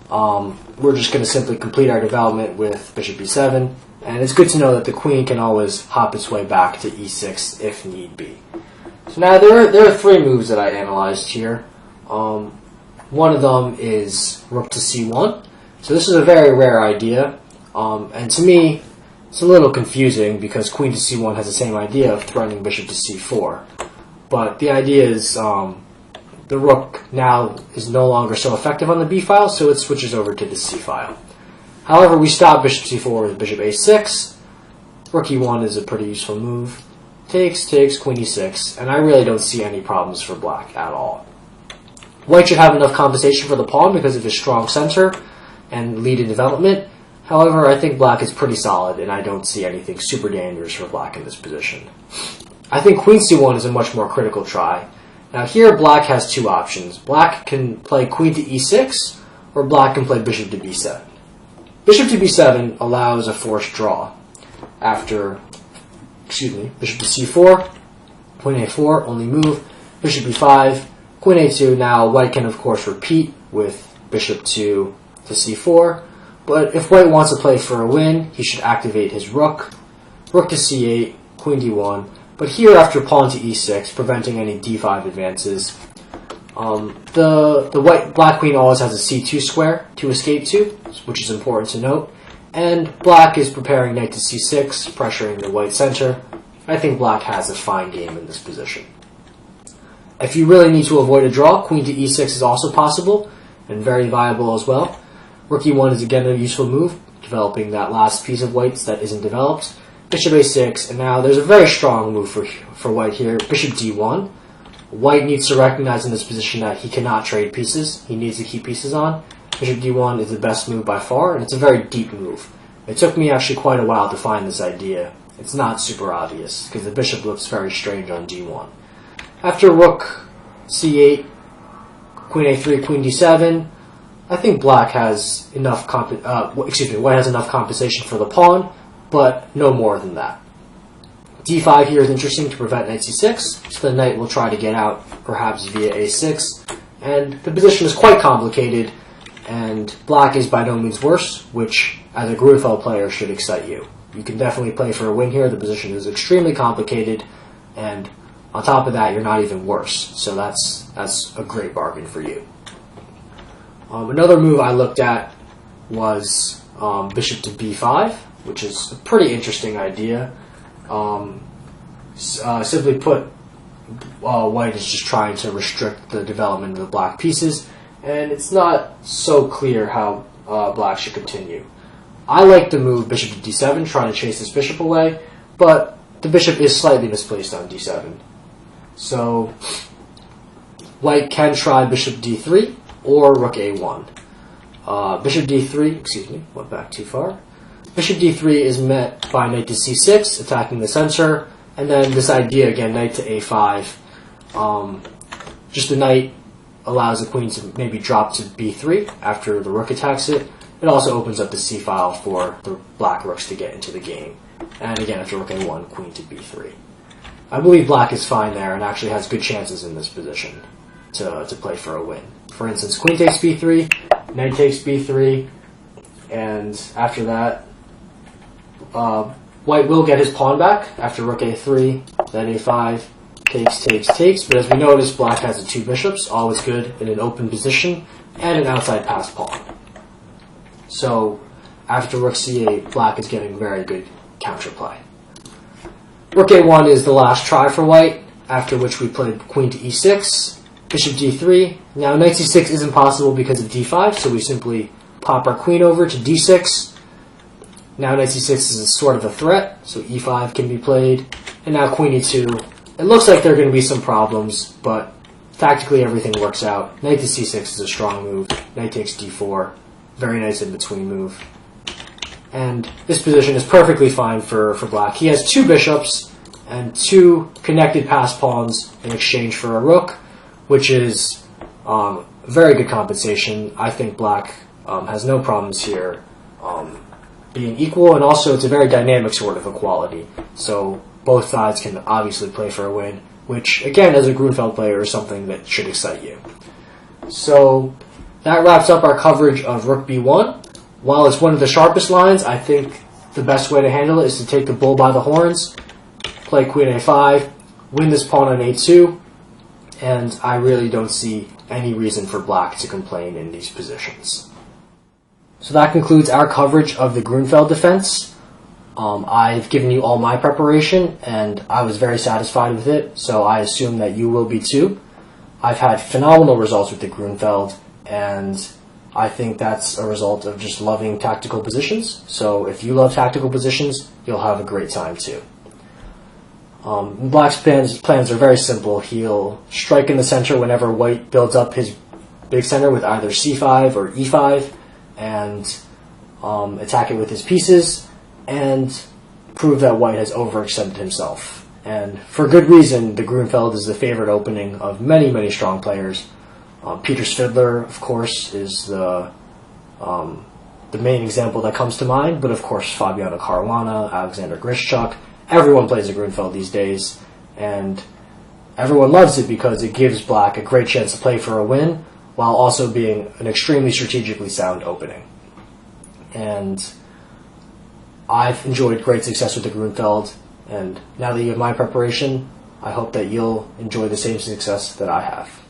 we're just going to simply complete our development with bishop b7, and it's good to know that the queen can always hop its way back to e6 if need be. So now there are three moves that I analyzed here. One of them is rook to c1. So this is a very rare idea, and to me it's a little confusing because queen to c1 has the same idea of threatening bishop to c4. But the idea is the rook now is no longer so effective on the b file, so it switches over to the c file. However, we stop bishop c4 with bishop a6. Rook e1 is a pretty useful move. Takes, queen e6, and I really don't see any problems for black at all. White should have enough compensation for the pawn because of his strong center and lead in development. However, I think black is pretty solid, and I don't see anything super dangerous for black in this position. I think queen c1 is a much more critical try. Now here, black has two options. Black can play queen to e6, or black can play bishop to b7. Bishop to b7 allows a forced draw. After, bishop to c4, queen a4, only move, bishop b5, queen a2. Now white can of course repeat with bishop to c4, but if white wants to play for a win, he should activate his rook, rook to c8, queen d1, but here after pawn to e6, preventing any d5 advances. The black queen always has a c2 square to escape to, which is important to note, and black is preparing knight to c6, pressuring the white center. I think black has a fine game in this position. If you really need to avoid a draw, queen to e6 is also possible, and very viable as well. Rook e1 is again a useful move, developing that last piece of white's that isn't developed. Bishop a6, and now there's a very strong move for white here, bishop d1. White needs to recognize in this position that he cannot trade pieces. He needs to keep pieces on. Bishop d1 is the best move by far, and it's a very deep move. It took me actually quite a while to find this idea. It's not super obvious, because the bishop looks very strange on d1. After rook c8, queen a3, queen d7, I think black has enough white has enough compensation for the pawn, but no more than that. d5 here is interesting to prevent knight c6, so the knight will try to get out perhaps via a6, and the position is quite complicated, and black is by no means worse, which as a Grunfeld player should excite you. You can definitely play for a win here. The position is extremely complicated, and on top of that, you're not even worse, so that's a great bargain for you. Another move I looked at was bishop to b5, which is a pretty interesting idea. Simply put, white is just trying to restrict the development of the black pieces, and it's not so clear how black should continue. I like the move bishop to d7, trying to chase this bishop away, but the bishop is slightly misplaced on d7. So white can try bishop d3 or rook a1. Bishop d3, excuse me, went back too far. Bishop d3 is met by knight to c6, attacking the center, and then this idea again, knight to a5. Just the knight allows the queen to maybe drop to b3 after the rook attacks it. It also opens up the c-file for the black rooks to get into the game. And again, after rook a1, queen to b3. I believe black is fine there and actually has good chances in this position to play for a win. For instance, queen takes b3, knight takes b3, and after that, white will get his pawn back after rook a3, then a5, takes, but as we notice, black has the two bishops, always good in an open position, and an outside pass pawn. So after rook c8, black is getting very good counterplay. Rook a1 is the last try for white, after which we played queen to e6, bishop d3. Now knight c6 isn't possible because of d5, so we simply pop our queen over to d6. Now knight c6 is a sort of a threat, so e5 can be played. And now queen e2. It looks like there are going to be some problems, but tactically everything works out. Knight to c6 is a strong move. Knight takes d4. Very nice in-between move. And this position is perfectly fine for black. He has two bishops and two connected pass pawns in exchange for a rook, which is very good compensation. I think black has no problems here being equal, and also it's a very dynamic sort of equality. So both sides can obviously play for a win, which again, as a Grunfeld player, is something that should excite you. So that wraps up our coverage of rook b1. While it's one of the sharpest lines, I think the best way to handle it is to take the bull by the horns, play queen a5, win this pawn on a2, and I really don't see any reason for black to complain in these positions. So that concludes our coverage of the Grunfeld defense. I've given you all my preparation, and I was very satisfied with it, so I assume that you will be too. I've had phenomenal results with the Grunfeld, and I think that's a result of just loving tactical positions. So if you love tactical positions, you'll have a great time too. Black's plans are very simple. He'll strike in the center whenever white builds up his big center with either c5 or e5, and attack it with his pieces, and prove that white has overextended himself. And for good reason, the Grunfeld is the favorite opening of many, many strong players. Peter Svidler, of course, is the main example that comes to mind, but of course Fabiano Caruana, Alexander Grischuk, everyone plays a Grunfeld these days, and everyone loves it because it gives black a great chance to play for a win, while also being an extremely strategically sound opening. And I've enjoyed great success with the Grunfeld, and now that you have my preparation, I hope that you'll enjoy the same success that I have.